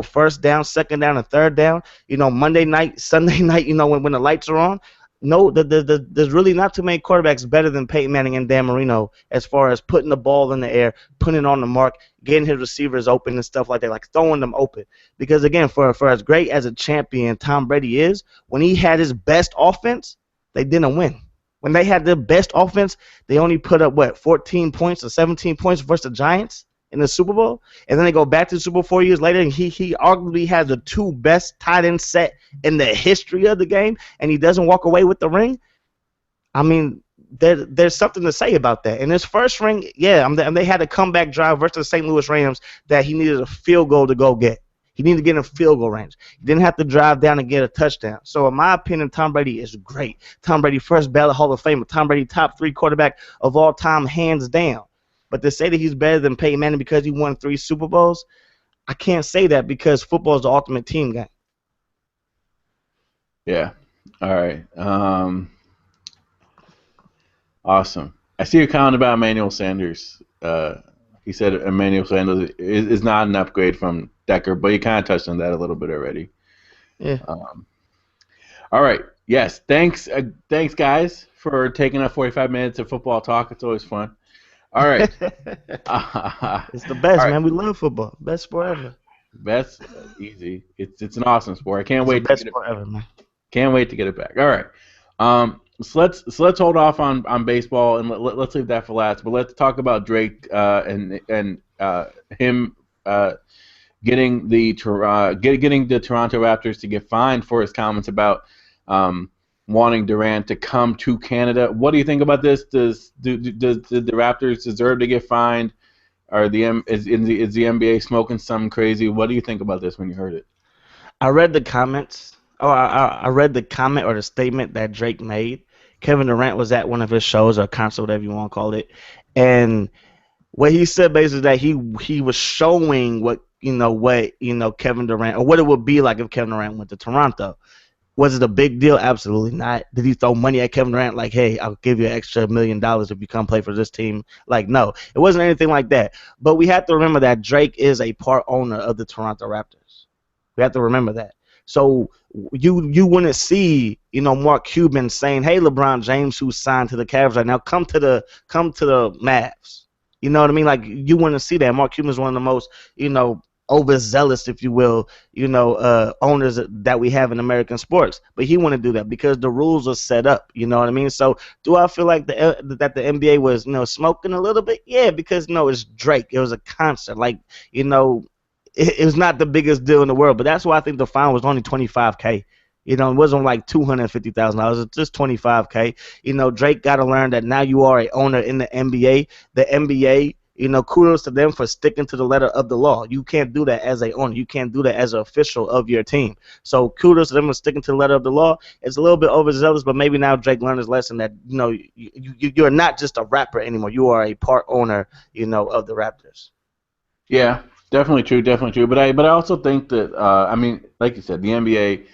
first down, second down, and third down, Monday night, Sunday night, when the lights are on. No, there's really not too many quarterbacks better than Peyton Manning and Dan Marino as far as putting the ball in the air, putting it on the mark, getting his receivers open and stuff like that, like throwing them open. Because, again, for as great as a champion Tom Brady is, when he had his best offense, they didn't win. When they had their best offense, they only put up, 14 points or 17 points versus the Giants in the Super Bowl, and then they go back to the Super Bowl 4 years later, and he arguably has the two best tight end set in the history of the game, and he doesn't walk away with the ring. I mean, there's something to say about that. In his first ring, and they had a comeback drive versus the St. Louis Rams that he needed a field goal to go get. He needed to get in field goal range. He didn't have to drive down and get a touchdown. So, in my opinion, Tom Brady is great. Tom Brady, first ballot Hall of Famer. Tom Brady, top 3 quarterback of all time, hands down. But to say that he's better than Peyton Manning because he won 3 Super Bowls, I can't say that because football is the ultimate team game. Yeah. All right. Awesome. I see your comment about Emmanuel Sanders. He said Emmanuel Sanders is not an upgrade from Decker, but you kind of touched on that a little bit already. Yeah. All right. Yes. Thanks, guys, for taking up 45 minutes of football talk. It's always fun. All right. It's the best, man. We love football. Best sport ever. Best, easy. It's an awesome sport. I can't wait. Best sport ever, man. Can't wait to get it back. All right. So let's hold off on baseball and let's leave that for last. But let's talk about Drake and him getting the Toronto Raptors to get fined for his comments about wanting Durant to come to Canada. What do you think about this? Does the Raptors deserve to get fined? Are is the NBA smoking something crazy? What do you think about this when you heard it? I read the comments. Oh, I read the comment or the statement that Drake made. Kevin Durant was at one of his shows or concert, whatever you want to call it, and what he said basically that he was showing what Kevin Durant or what it would be like if Kevin Durant went to Toronto. Was it a big deal? Absolutely not. Did he throw money at Kevin Durant like, hey, I'll give you an extra $1 million if you come play for this team? Like, no, it wasn't anything like that. But we have to remember that Drake is a part owner of the Toronto Raptors. We have to remember that. So you wouldn't see Mark Cuban saying, hey, LeBron James, who's signed to the Cavs right now, come to the Mavs. You know what I mean? Like, you wouldn't see that. Mark Cuban is one of the most overzealous, if you will, owners that we have in American sports. But he wouldn't do that because the rules are set up. You know what I mean? So do I feel like that the NBA was smoking a little bit? Yeah, because it's Drake. It was a concert. Like it was not the biggest deal in the world. But that's why I think the fine was only $25K. It wasn't like $250,000. It's just $25K. Drake got to learn that now you are a owner in the NBA. The NBA, kudos to them for sticking to the letter of the law. You can't do that as a owner. You can't do that as an official of your team. So kudos to them for sticking to the letter of the law. It's a little bit overzealous, but maybe now Drake learned his lesson that you're not just a rapper anymore. You are a part owner, of the Raptors. Yeah, definitely true, definitely true. But I also think that like you said, the NBA.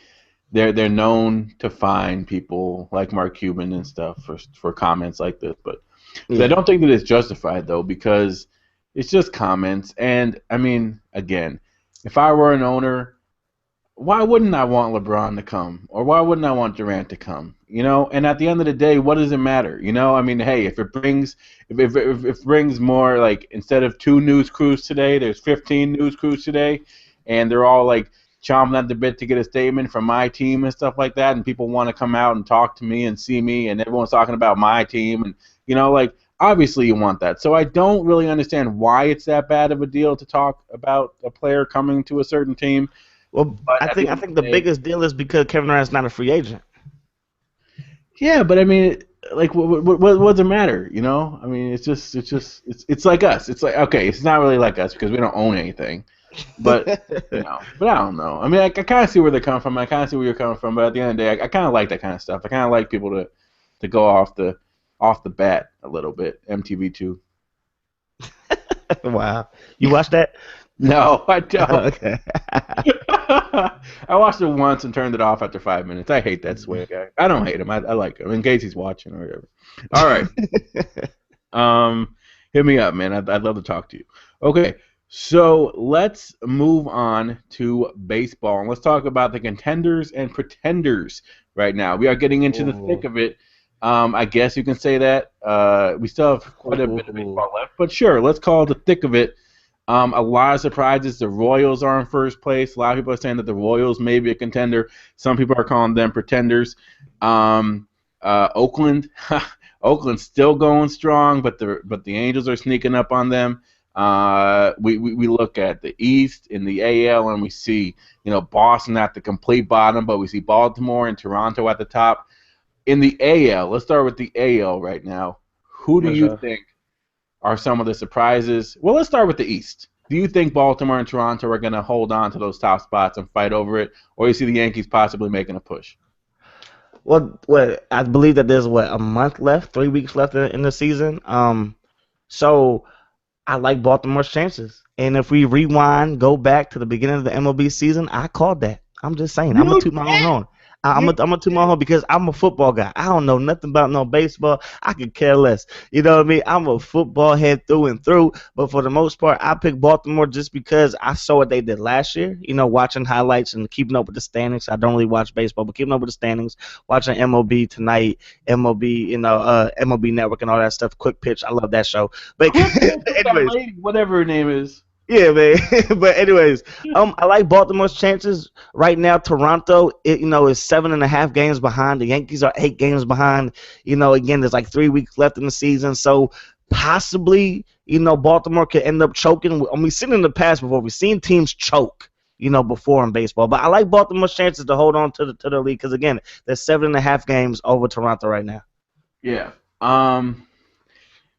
They're known to fine people like Mark Cuban and stuff for comments like this, but I don't think that it's justified though because it's just comments. And I mean, again, if I were an owner, why wouldn't I want LeBron to come or why wouldn't I want Durant to come? And at the end of the day, what does it matter? I mean, hey, if it brings more, like instead of 2 news crews today, there's 15 news crews today, and they're all like chomping at the bit to get a statement from my team and stuff like that, and people want to come out and talk to me and see me, and everyone's talking about my team, and like obviously you want that. So I don't really understand why it's that bad of a deal to talk about a player coming to a certain team. Well, but I think the biggest deal is because Kevin Durant's not a free agent. Yeah, but I mean, like, what does it matter? I mean, it's like us. It's like, okay, it's not really like us because we don't own anything. But but I don't know. I mean, I kind of see where they come from. I kind of see where you're coming from. But at the end of the day, I kind of like that kind of stuff. I kind of like people to go off the bat a little bit. MTV2. Wow, you watched that? No, I don't. Oh, okay. I watched it once and turned it off after 5 minutes. I hate that Sway guy. I don't hate him. I like him in case he's watching or whatever. All right. Hit me up, man. I'd love to talk to you. Okay. So let's move on to baseball, and let's talk about the contenders and pretenders right now. We are getting into the thick of it. I guess you can say that. We still have quite a bit of baseball left, but sure, let's call it the thick of it. A lot of surprises. The Royals are in first place. A lot of people are saying that the Royals may be a contender. Some people are calling them pretenders. Oakland, Oakland's still going strong, but the Angels are sneaking up on them. We look at the East in the AL and we see Boston at the complete bottom, but we see Baltimore and Toronto at the top. In the AL, let's start with the AL right now. Who do you think are some of the surprises? Well, let's start with the East. Do you think Baltimore and Toronto are going to hold on to those top spots and fight over it, or you see the Yankees possibly making a push? Well, I believe that there's a month left, 3 weeks left in the season. So I like Baltimore's chances. And if we rewind, go back to the beginning of the MLB season, I called that. I'm just saying. I'm going to toot my own horn. I'm going to toot my own horn because I'm a football guy. I don't know nothing about no baseball. I could care less. You know what I mean? I'm a football head through and through. But for the most part, I picked Baltimore just because I saw what they did last year. Watching highlights and keeping up with the standings. I don't really watch baseball, but keeping up with the standings, watching MLB Tonight, MLB, MLB Network and all that stuff. Quick Pitch. I love that show. But anyways, whatever her name is. Yeah, man. But anyways, I like Baltimore's chances right now. Toronto, is 7.5 games behind. The Yankees are 8 games behind. Again, there's like 3 weeks left in the season, so possibly, Baltimore could end up choking. We've seen in the past before. We've seen teams choke before in baseball. But I like Baltimore's chances to hold on to the lead because again, they're 7.5 games over Toronto right now. Yeah.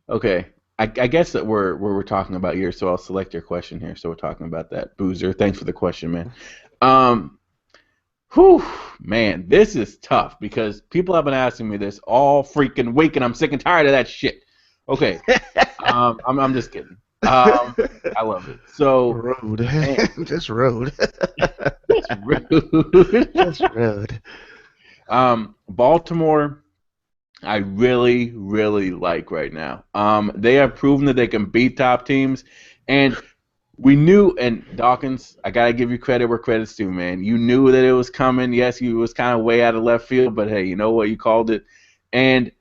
Okay. I guess that we're talking about here, so I'll select your question here. So we're talking about that. Boozer, thanks for the question, man. Whew, man, this is tough because people have been asking me this all freaking week, and I'm sick and tired of that shit. Okay. I'm just kidding. I love it. So Rude. man, Just rude. it's rude. Just rude. Baltimore, I really, really like right now. They have proven that they can beat top teams, and we knew. And Dawkins, I gotta give you credit where credit's due, man. You knew that it was coming. Yes, you was kind of way out of left field, but hey, you know what? You called it, and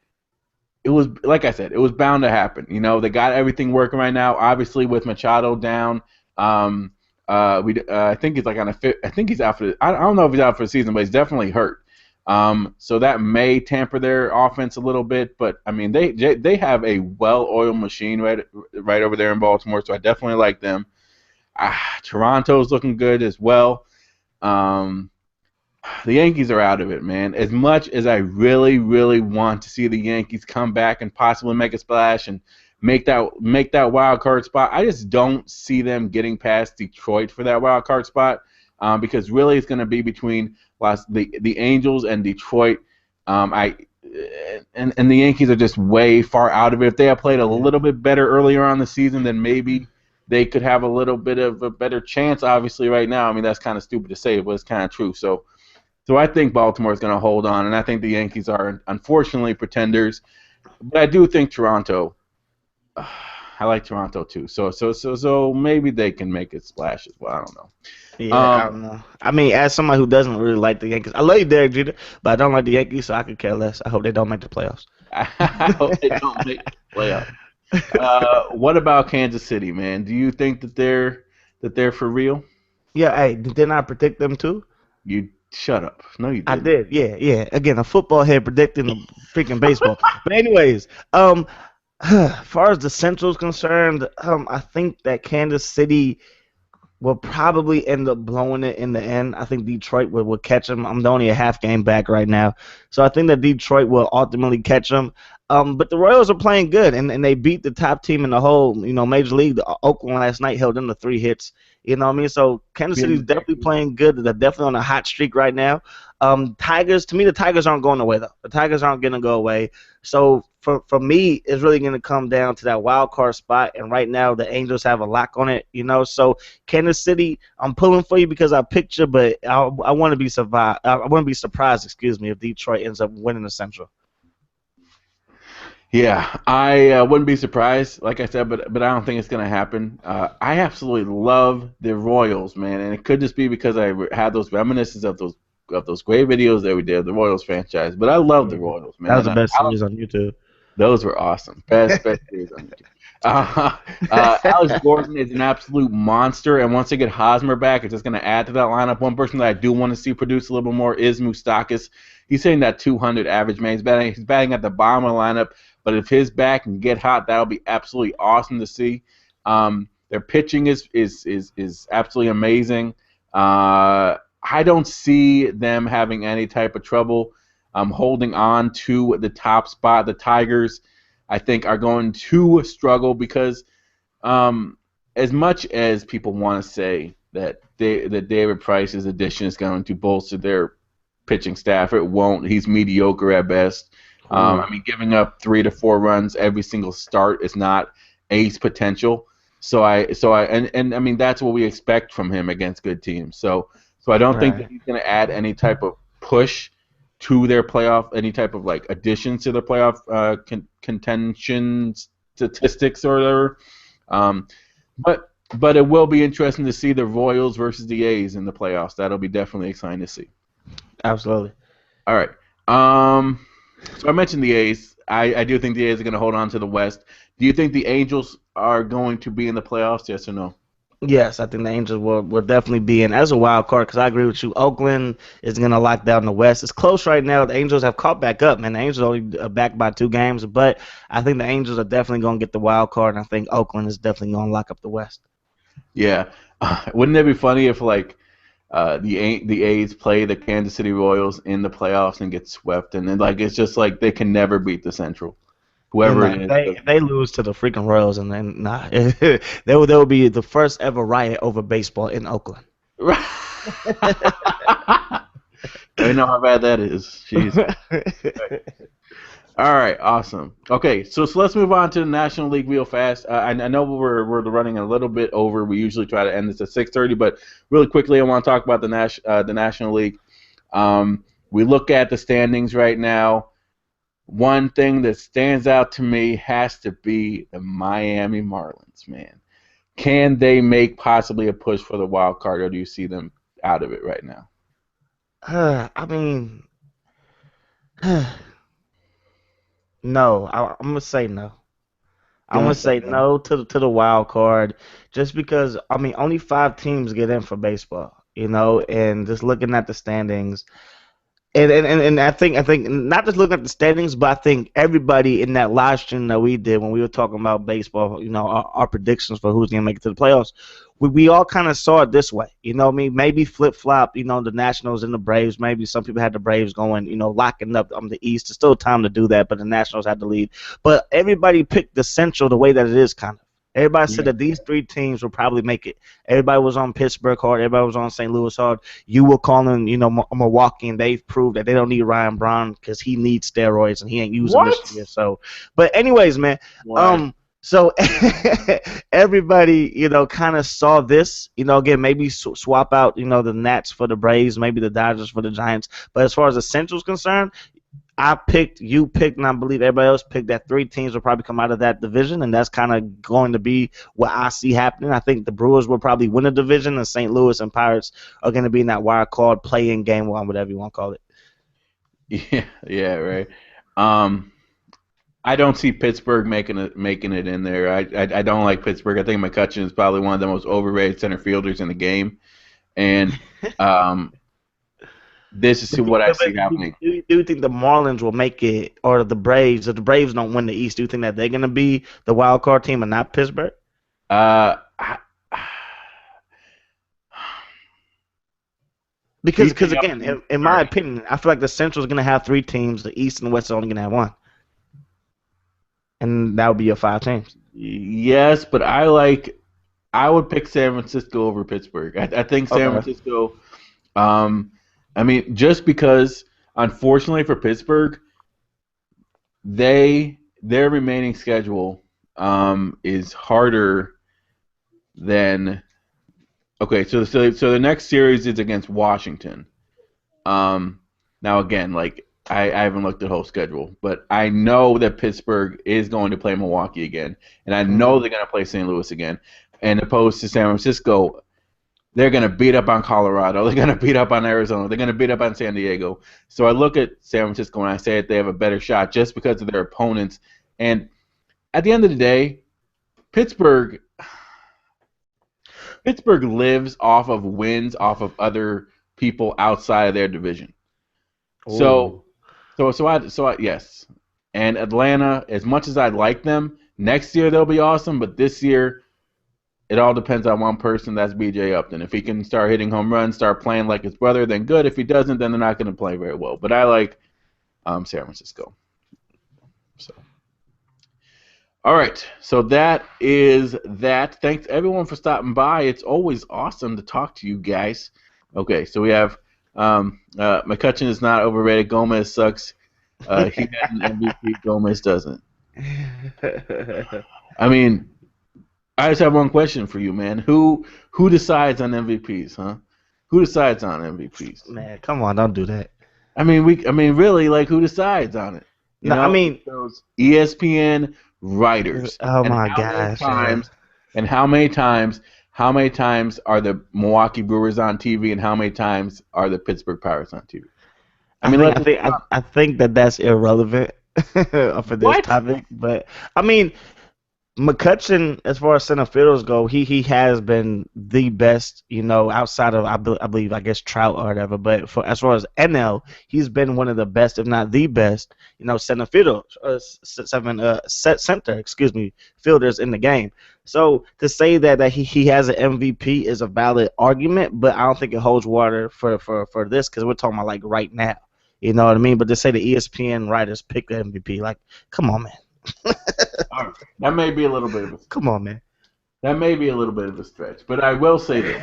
it was like I said, it was bound to happen. They got everything working right now. Obviously, with Machado down, I think he's like on I think he's out for. I don't know if he's out for the season, but he's definitely hurt. So that may tamper their offense a little bit, but I mean they have a well-oiled machine right over there in Baltimore, so I definitely like them. Toronto's looking good as well. The Yankees are out of it, man. As much as I really, really want to see the Yankees come back and possibly make a splash and make that wild card spot, I just don't see them getting past Detroit for that wild card spot. Because really it's going to be between the Angels and Detroit. And the Yankees are just way far out of it. If they had played a little bit better earlier on the season, then maybe they could have a little bit of a better chance. Obviously, right now, I mean that's kind of stupid to say, but it's kind of true. So I think Baltimore is going to hold on, and I think the Yankees are unfortunately pretenders. But I do think Toronto. I like Toronto too. So maybe they can make it splash as well. I don't know. Yeah, I don't know. I mean, as somebody who doesn't really like the Yankees, I love you, Derek Jeter, but I don't like the Yankees, so I could care less. I hope they don't make the playoffs. I hope they don't make the playoffs. What about Kansas City, man? Do you think that they're for real? Yeah, hey, didn't I predict them too? You shut up. No, you didn't. I did. Yeah. Again, a football head predicting the freaking baseball. But anyways, as far as the Central is concerned, I think that Kansas City will probably end up blowing it in the end. I think Detroit will catch them. I'm only a half game back right now. So I think that Detroit will ultimately catch them. But the Royals are playing good, and they beat the top team in the whole, Major League. Oakland last night held them to 3 hits. You know what I mean? So Kansas City's definitely playing good. They're definitely on a hot streak right now. Tigers, to me, the Tigers aren't going away, though. The Tigers aren't going to go away. So for me, it's really going to come down to that wild card spot. And right now, the Angels have a lock on it, So Kansas City, I'm pulling for you because I picked you, but I want to be surprised, if Detroit ends up winning the Central. Yeah, I wouldn't be surprised, like I said, but I don't think it's going to happen. I absolutely love the Royals, man, and it could just be because I had those reminiscences of those great videos that we did of the Royals franchise. But I love the Royals, man. That was the best series on YouTube. Those were awesome. Best series on YouTube. Alex Gordon is an absolute monster, and once they get Hosmer back, it's just going to add to that lineup. One person that I do want to see produce a little bit more is Moustakas. He's hitting that 200 average, man. He's batting at the bottom of the lineup. But if his back can get hot, that'll be absolutely awesome to see. Their pitching is absolutely amazing. I don't see them having any type of trouble holding on to the top spot. The Tigers, I think, are going to struggle because as much as people want to say that David Price's addition is going to bolster their pitching staff, it won't. He's mediocre at best. I mean, giving up 3 to 4 runs every single start is not ace potential. I mean that's what we expect from him against good teams. So I don't think that he's going to add any type of push to their playoff, any type of like additions to their playoff contention statistics or whatever. But it will be interesting to see the Royals versus the A's in the playoffs. That'll be definitely exciting to see. Absolutely. All right. So I mentioned the A's. I do think the A's are going to hold on to the West. Do you think the Angels are going to be in the playoffs, yes or no? Yes, I think the Angels will definitely be in as a wild card because I agree with you. Oakland is going to lock down the West. It's close right now. The Angels have caught back up, man. The Angels only are back by 2 games, but I think the Angels are definitely going to get the wild card, and I think Oakland is definitely going to lock up the West. Yeah. Wouldn't it be funny if, like, the A's play the Kansas City Royals in the playoffs and get swept, and then like it's just like they can never beat the Central, And whoever it is. if they lose to the freaking Royals, and then nah, they will be the first ever riot over baseball in Oakland. I know how bad that is. Jeez. All right, awesome. Okay, so let's move on to the National League real fast. I know we're running a little bit over. We usually try to end this at 6:30, but really quickly, I want to talk about the National League. We look at the standings right now. One thing that stands out to me has to be the Miami Marlins, man. Can they make possibly a push for the wild card, or do you see them out of it right now? I mean, no. I'm gonna say no. I'm Gonna gonna say say no to the wild card, just because I mean only 5 teams get in for baseball, and just looking at the standings. And I think not just looking at the standings, but I think everybody in that live stream that we did when we were talking about baseball, our predictions for who's gonna make it to the playoffs, we all kind of saw it this way. What I mean? Maybe flip flop, the Nationals and the Braves. Maybe some people had the Braves going, locking up on the East. There's still time to do that, but the Nationals had the lead. But everybody picked the Central the way that it is, kind of. Everybody said that these 3 teams will probably make it. Everybody was on Pittsburgh hard. Everybody was on St. Louis hard. You were calling, Milwaukee, and they've proved that they don't need Ryan Braun because he needs steroids and he ain't using them this year. So, but anyways, man. So everybody, kind of saw this. Again, maybe swap out, the Nats for the Braves, maybe the Dodgers for the Giants. But as far as the Central's concerned, you picked, and I believe everybody else picked that 3 teams will probably come out of that division, and that's kind of going to be what I see happening. I think the Brewers will probably win the division, and St. Louis and Pirates are going to be in that wild card play-in game one, whatever you want to call it. Yeah, right. I don't see Pittsburgh making it in there. I don't like Pittsburgh. I think McCutchen is probably one of the most overrated center fielders in the game, and this is what I see happening. Do you think the Marlins will make it, or the Braves? If the Braves don't win the East, do you think that they're going to be the wild card team and not Pittsburgh? Because again, in my opinion, I feel like the Central is going to have 3 teams. The East and the West are only going to have 1, and that would be your 5 teams. Yes, but I would pick San Francisco over Pittsburgh. I think San Francisco. I mean, just because, unfortunately for Pittsburgh, their remaining schedule is harder than. Okay, so the next series is against Washington. Now again, like I haven't looked at the whole schedule, but I know that Pittsburgh is going to play Milwaukee again, and I know they're going to play St. Louis again, and opposed to San Francisco. They're going to beat up on Colorado. They're going to beat up on Arizona. They're going to beat up on San Diego. So I look at San Francisco and I say that they have a better shot just because of their opponents. And at the end of the day, Pittsburgh lives off of wins off of other people outside of their division. Ooh. So yes. And Atlanta, as much as I'd like them, next year they'll be awesome, but this year it all depends on one person. That's B.J. Upton. If he can start hitting home runs, start playing like his brother, then good. If he doesn't, then they're not going to play very well. But I like San Francisco. So, all right. So that is that. Thanks everyone for stopping by. It's always awesome to talk to you guys. Okay. So we have McCutchen is not overrated. Gomez sucks. He got an MVP. Gomez doesn't. I mean. I just have one question for you, man. Who decides on MVPs, huh? Who decides on MVPs? Man, come on, don't do that. I mean, really, like, who decides on it? I mean, those ESPN writers. Oh my gosh! And how many times are the Milwaukee Brewers on TV, and how many times are the Pittsburgh Pirates on TV? I think that's irrelevant for this topic, but I mean. McCutcheon, as far as center fielders go, he has been the best, outside of I believe I guess Trout or whatever. But for as far as NL, he's been one of the best, if not the best, center fielder, center, excuse me, fielders in the game. So to say that he has an MVP is a valid argument, but I don't think it holds water for this because we're talking about like right now. You know what I mean? But to say the ESPN writers pick the MVP, like, come on, man. All right. That may be a little bit of a Come on, man. that may be a little bit of a stretch, but I will say this.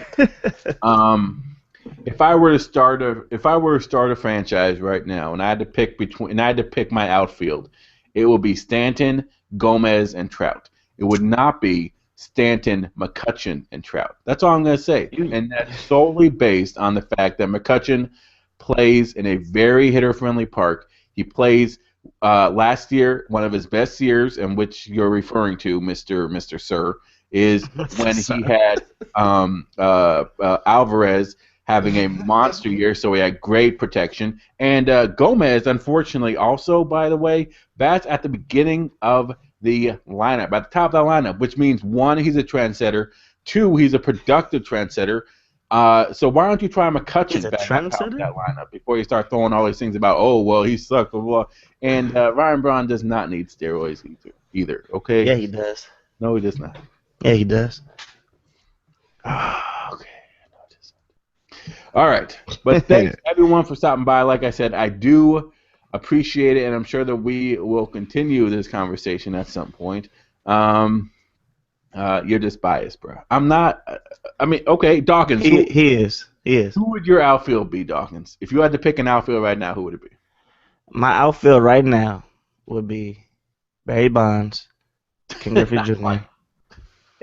If I were to start a franchise right now, and I had to pick my outfield, it would be Stanton, Gomez, and Trout. It would not be Stanton, McCutcheon, and Trout. That's all I'm going to say, and that's solely based on the fact that McCutcheon plays in a very hitter-friendly park. He plays last year, one of his best years, in which you're referring to, Mister Sir, is when he had Alvarez having a monster year, so he had great protection. And Gomez, unfortunately, also, by the way, bats at the beginning of the lineup, at the top of the lineup, which means, one, he's a trendsetter, two, he's a productive trendsetter. So why don't you try McCutcheon back at the top of that lineup before you start throwing all these things about, oh, well, he sucked, blah, blah. And Ryan Braun does not need steroids either, okay? Yeah, he does. No, he does not. Yeah, he does. Okay. All right. But thanks, everyone, for stopping by. Like I said, I do appreciate it, and I'm sure that we will continue this conversation at some point. You're just biased, bro. I'm not. I mean, okay, Dawkins. He is. He is. Who would your outfield be, Dawkins? If you had to pick an outfield right now, who would it be? My outfield right now would be Barry Bonds, King Griffey Jr.,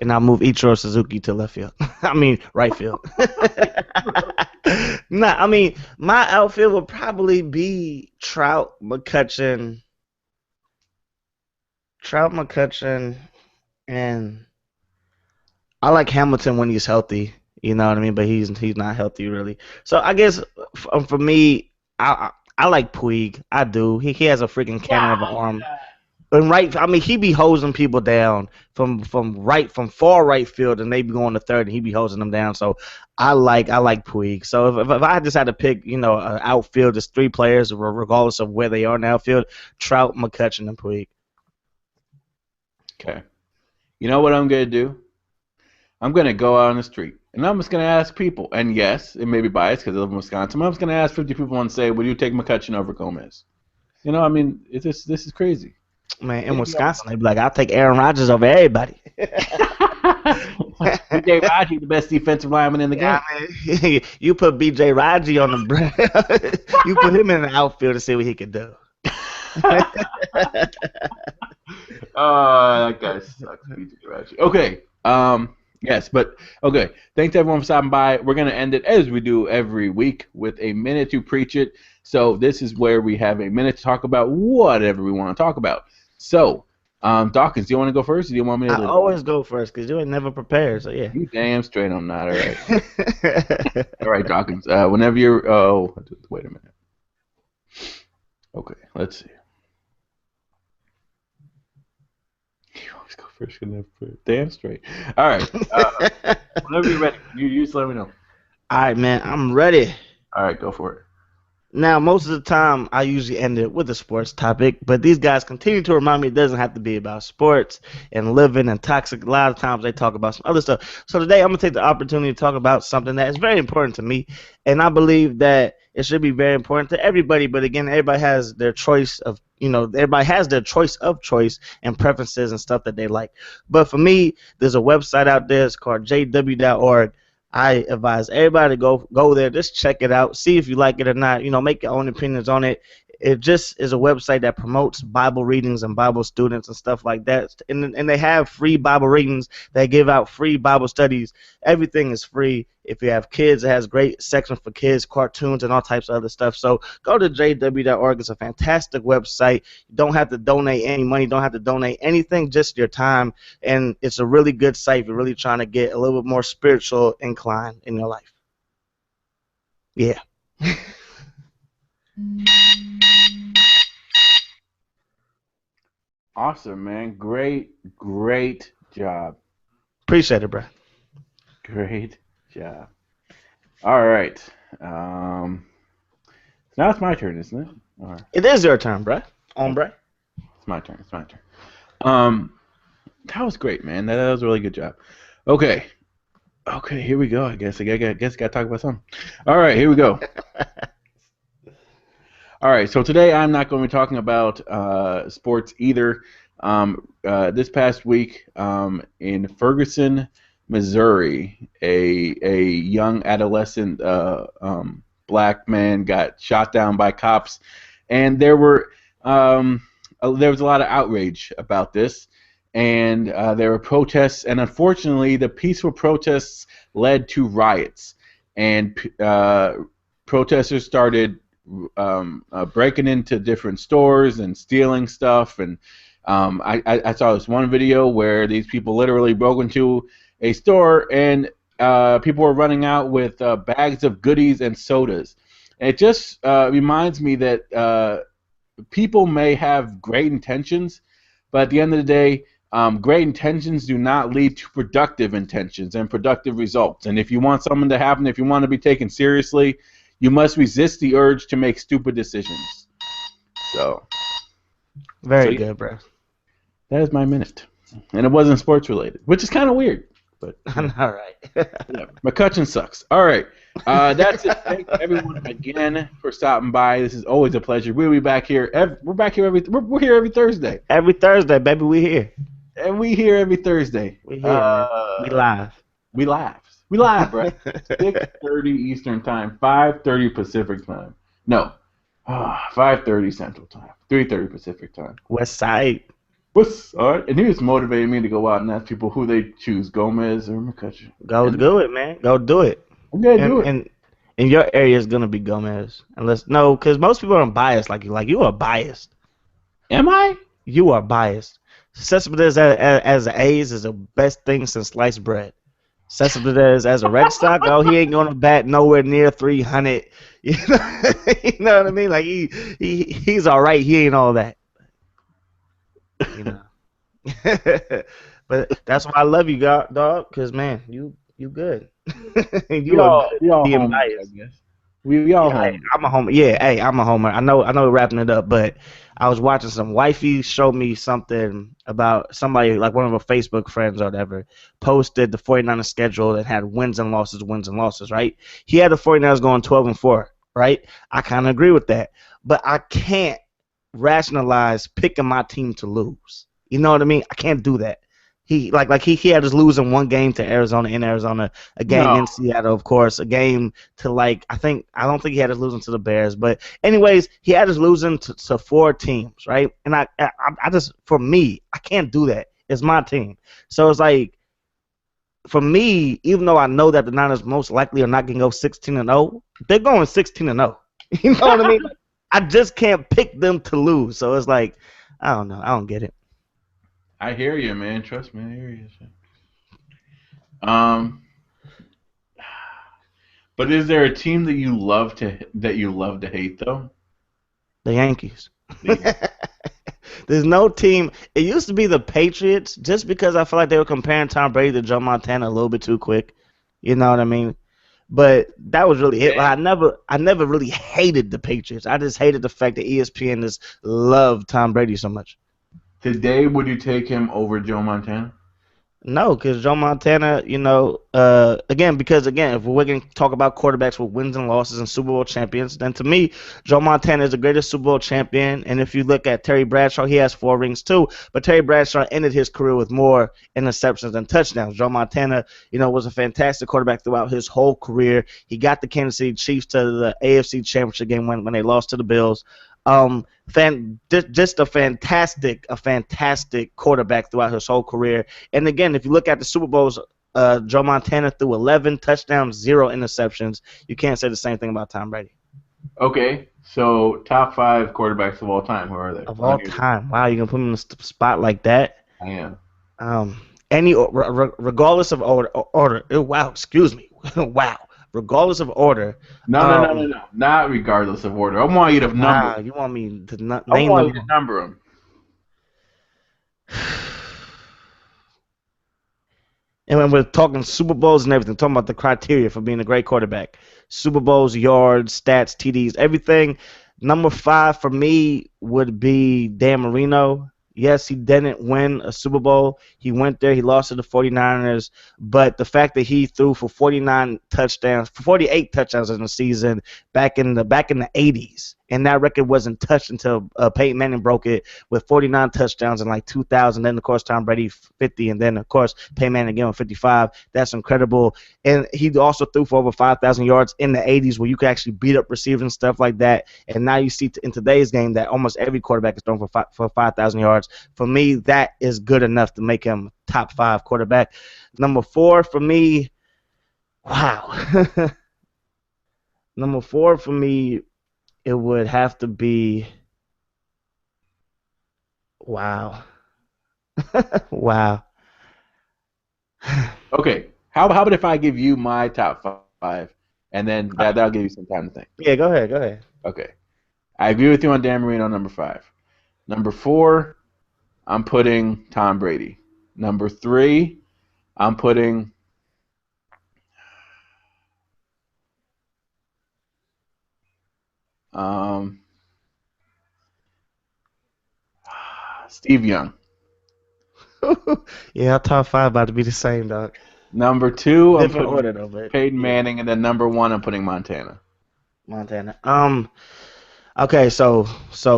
and I'll move Ichiro Suzuki to left field. I mean, right field. Nah, I mean, my outfield would probably be Trout, McCutcheon, and I like Hamilton when he's healthy. You know what I mean? But he's not healthy really. So I guess for me, I like Puig. I do. He has a freaking cannon of an arm. And I mean, he be hosing people down from far right field, and they be going to third, and he be hosing them down. So I like Puig. So if I just had to pick, an outfield, there's three players, regardless of where they are in the outfield: Trout, McCutcheon, and Puig. Okay. You know what I'm gonna do? I'm gonna go out on the street, and I'm just gonna ask people. And yes, it may be biased because I live in Wisconsin. But I'm just gonna ask 50 people and say, "Would you take McCutcheon over Gomez?" I mean, this is crazy. Man, in Wisconsin, they'd be like, I'll take Aaron Rodgers over everybody. B.J. Raji, the best defensive lineman in the game. Man, you put B.J. Raji on the you put him in the outfield to see what he could do. That guy sucks, B.J. Raji. Okay. Yes, but okay. Thanks everyone for stopping by. We're gonna end it as we do every week with a minute to preach it. So this is where we have a minute to talk about whatever we want to talk about. So, Dawkins, do you want to go first, or do you want me to? I always go first because you ain't never prepared. So yeah. You damn straight I'm not. All right. All right, Dawkins. Whenever you're. Oh, wait a minute. Okay, let's see. You always go first. Damn straight. All right. Whenever you're ready, you just let me know. All right, man. I'm ready. All right, go for it. Now, most of the time, I usually end it with a sports topic, but these guys continue to remind me it doesn't have to be about sports and living and toxic. A lot of times they talk about some other stuff. So today I'm going to take the opportunity to talk about something that is very important to me, and I believe that it should be very important to everybody. But again, everybody has their choice of, everybody has their choice and preferences and stuff that they like. But for me, there's a website out there. It's called jw.org. I advise everybody to go there, just check it out, see if you like it or not, make your own opinions on it. It just is a website that promotes Bible readings and Bible students and stuff like that. And they have free Bible readings. They give out free Bible studies. Everything is free. If you have kids, it has great sections for kids, cartoons, and all types of other stuff. So go to jw.org. It's a fantastic website. You don't have to donate any money. Don't have to donate anything, just your time. And it's a really good site if you're really trying to get a little bit more spiritual incline in your life. Yeah. Awesome, man. Great job. Appreciate it, bro. Great job. All right. Um, now it's my turn, isn't it? Or It is your turn, bro. On, bro. it's my turn. It's my turn. Um, that was great, man. That was a really good job. Okay. Okay, here we go. I guess I got to talk about something. All right, here we go. All right, so today I'm not going to be talking about sports either. This past week in Ferguson, Missouri, a young adolescent black man got shot down by cops, and there was a lot of outrage about this, and there were protests, and unfortunately, the peaceful protests led to riots, and protesters started breaking into different stores and stealing stuff. And I saw this one video where these people literally broke into a store and people were running out with bags of goodies and sodas. And it just reminds me that people may have great intentions, but at the end of the day, great intentions do not lead to productive intentions and productive results. And if you want something to happen, if you want to be taken seriously, you must resist the urge to make stupid decisions. So, Very good, bro. that is my minute. And it wasn't sports related, which is kind of weird. But I know, right? yeah, McCutcheon sucks. All right. That's it. Thank everyone again for stopping by. This is always a pleasure. We'll be back here. We're here every Thursday. Every Thursday, baby, we here. And we here every Thursday. We here, man. We live. We live. We live, right? 6:30 Eastern Time, 5:30 Pacific Time. No, 5:30 Central Time, 3:30 Pacific Time. West Side. What's all right? And he was motivating me to go out and ask people who they choose, Gomez or McCutcheon. Go do it, man. Go do it. I'm gonna do it. And in your area is gonna be Gomez, because most people aren't biased like you. Like you are biased. Am I? You are biased. Cespedes as an A's is the best thing since sliced bread. Cespedes as a Red Sox, he ain't gonna bat nowhere near 300. You know what I mean? Like he's all right. He ain't all that. You know. But that's why I love you, dog. Cause man, you good. You are being biased. I guess. We all Yeah, home. I'm a homer. Yeah, hey, I'm a homer. I know we're wrapping it up, but I was watching some wifey show me something about somebody, like one of her Facebook friends or whatever, posted the 49ers schedule that had wins and losses, right? He had the 49ers going 12-4, right? I kind of agree with that, but I can't rationalize picking my team to lose. You know what I mean? I can't do that. He he had us losing one game to Arizona in Arizona, a game in Seattle, of course, a game to I don't think he had us losing to the Bears, but anyways, he had us losing to 4 teams, right? And I just, for me, I can't do that. It's my team, so it's like, for me, even though I know that the Niners most likely are not gonna go 16-0, they're going 16-0. You know what I mean? I just can't pick them to lose, so it's like, I don't know, I don't get it. I hear you, man. Trust me, I hear you. But is there a team that you love to hate though? The Yankees. There's no team. It used to be the Patriots, just because I feel like they were comparing Tom Brady to Joe Montana a little bit too quick. You know what I mean? But that was really it. I never really hated the Patriots. I just hated the fact that ESPN just loved Tom Brady so much. Today, would you take him over Joe Montana? No, because Joe Montana, again, if we're going to talk about quarterbacks with wins and losses and Super Bowl champions, then to me, Joe Montana is the greatest Super Bowl champion. And if you look at Terry Bradshaw, he has 4 rings too. But Terry Bradshaw ended his career with more interceptions than touchdowns. Joe Montana, was a fantastic quarterback throughout his whole career. He got the Kansas City Chiefs to the AFC Championship game when they lost to the Bills. Just a fantastic quarterback throughout his whole career. And again, if you look at the Super Bowls, Joe Montana threw 11 touchdowns, 0 interceptions. You can't say the same thing about Tom Brady. Okay, so top 5 quarterbacks of all time. Who are they? Of all time. Wow, you're gonna put me in a spot like that? I am. Regardless of order. Wow, excuse me. Wow. Regardless of order. No. Not regardless of order. I want you to number. You want me to name them? I want you to number them. And when we're talking Super Bowls and everything, talking about the criteria for being a great quarterback, Super Bowls, yards, stats, TDs, everything. Number 5 for me would be Dan Marino. Yes, he didn't win a Super Bowl. He went there, he lost to the 49ers, but the fact that he threw for 49 touchdowns, for 48 touchdowns in the season back in the 80s, and that record wasn't touched until Peyton Manning broke it with 49 touchdowns in like 2000. Then of course Tom Brady 50, and then of course Peyton Manning again with 55. That's incredible. And he also threw for over 5,000 yards in the 80s, where you could actually beat up receivers and stuff like that. And now you see in today's game that almost every quarterback is throwing for 5,000 yards. For me, that is good enough to make him top 5 quarterback. Number 4 for me, wow. Number 4 for me, it would have to be, wow. Wow. Okay. How about if I give you my top 5, and then that'll give you some time to think. Yeah, go ahead. Go ahead. Okay. I agree with you on Dan Marino, number 5. Number 4, I'm putting Tom Brady. Number 3, I'm putting Steve Young. Yeah, our top 5 about to be the same, dog. Number 2, I'm Different putting order though, but Peyton yeah, Manning, and then number 1, I'm putting Montana. Montana. Okay, so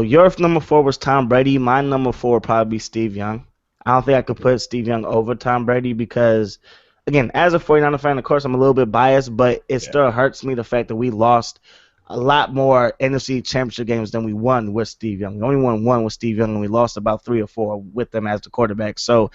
your number 4 was Tom Brady. My number 4 would probably be Steve Young. I don't think I could put Steve Young over Tom Brady because, again, as a 49er fan, of course, I'm a little bit biased, but it still hurts me the fact that we lost a lot more NFC championship games than we won with Steve Young. We only won one with Steve Young, and we lost about 3 or 4 with them as the quarterback. So,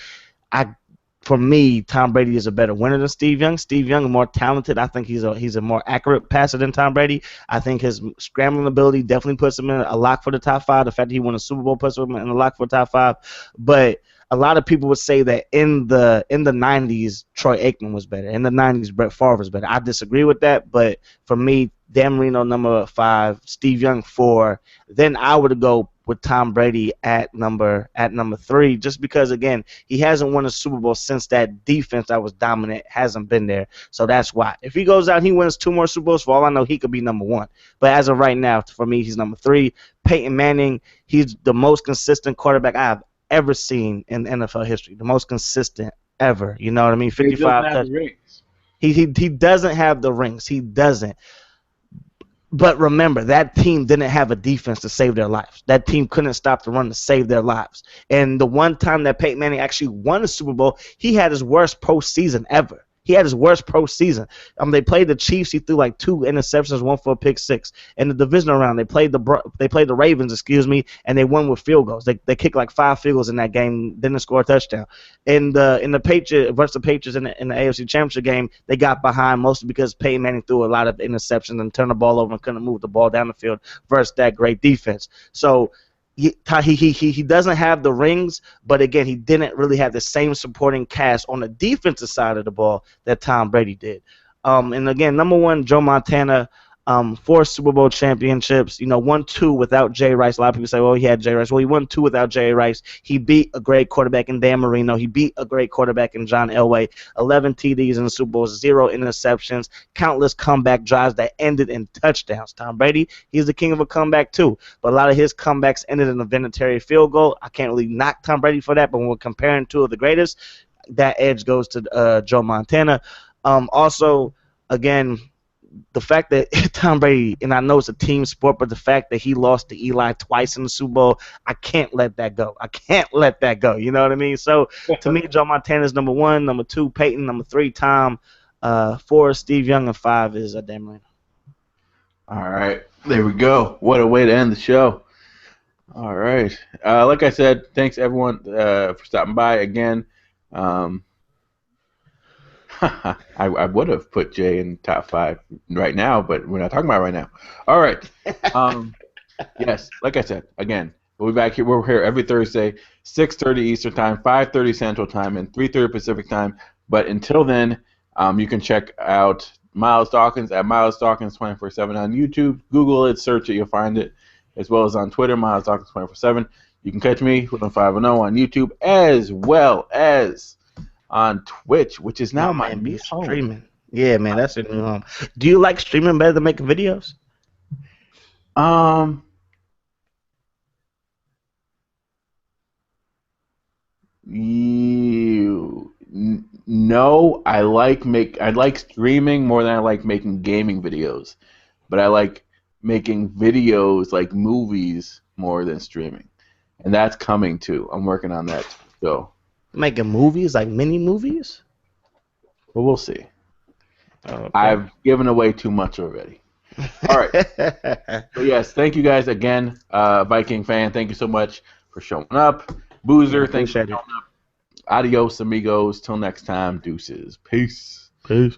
for me, Tom Brady is a better winner than Steve Young. Steve Young is more talented. I think he's a more accurate passer than Tom Brady. I think his scrambling ability definitely puts him in a lock for the top 5. The fact that he won a Super Bowl puts him in a lock for the top 5. But a lot of people would say that in the 90s, Troy Aikman was better. In the 90s, Brett Favre was better. I disagree with that, but for me, Dan Marino number 5, Steve Young 4. Then I would go with Tom Brady at number 3, just because, again, he hasn't won a Super Bowl since that defense that was dominant hasn't been there. So that's why. If he goes out, he wins 2 more Super Bowls, for all I know, he could be number 1. But as of right now, for me, he's number 3. Peyton Manning, he's the most consistent quarterback I have ever seen in NFL history. The most consistent ever. You know what I mean? 55 touchdowns. He doesn't have the rings. He doesn't. But remember, that team didn't have a defense to save their lives. That team couldn't stop the run to save their lives. And the one time that Peyton Manning actually won a Super Bowl, he had his worst postseason ever. He had his worst postseason. They played the Chiefs. He threw like 2 interceptions, 1 for a pick 6. In the divisional round, they played the Ravens, and they won with field goals. They kicked like 5 field goals in that game, didn't score a touchdown. In the Patriots versus the Patriots in the AFC Championship game, they got behind mostly because Peyton Manning threw a lot of interceptions and turned the ball over and couldn't move the ball down the field versus that great defense. So he doesn't have the rings, but again, he didn't really have the same supporting cast on the defensive side of the ball that Tom Brady did. And again, number 1, Joe Montana, 4 Super Bowl championships, won 2 without Jay Rice. A lot of people say, well, he had Jay Rice. Well, he won 2 without Jay Rice. He beat a great quarterback in Dan Marino. He beat a great quarterback in John Elway. 11 TDs in the Super Bowl, 0 interceptions, countless comeback drives that ended in touchdowns. Tom Brady, he's the king of a comeback too, but a lot of his comebacks ended in a Vinatieri field goal. I can't really knock Tom Brady for that, but when we're comparing 2 of the greatest, that edge goes to Joe Montana. Also, again, the fact that Tom Brady, and I know it's a team sport, but the fact that he lost to Eli twice in the Super Bowl, I can't let that go. I can't let that go. You know what I mean? So to me, Joe Montana is number 1, number 2, Peyton, number 3, Tom, 4, Steve Young, and 5 is Dan Marino. All right, there we go. What a way to end the show. All right, like I said, thanks everyone for stopping by again. I would have put Jay in top 5 right now, but we're not talking about it right now. All right. Yes, like I said, again, we'll be back here. We're here every Thursday, 6:30 Eastern Time, 5:30 Central Time, and 3:30 Pacific Time. But until then, you can check out Miles Dawkins at Miles Dawkins 24/7 on YouTube. Google it, search it, you'll find it, as well as on Twitter, Miles Dawkins 24/7. You can catch me, Woodland 510, on YouTube as well as on Twitch, which is now my new home. Streaming. Yeah, man, that's your new home. Do you like streaming better than making videos? No, I like streaming more than I like making gaming videos, but I like making videos like movies more than streaming, and that's coming too. I'm working on that too, so. Making movies, like mini movies? But we'll see. Okay. I've given away too much already. All right. So yes, thank you guys again, Viking fan. Thank you so much for showing up. Boozer, thanks for showing up. Adios, amigos. Till next time, deuces. Peace. Peace.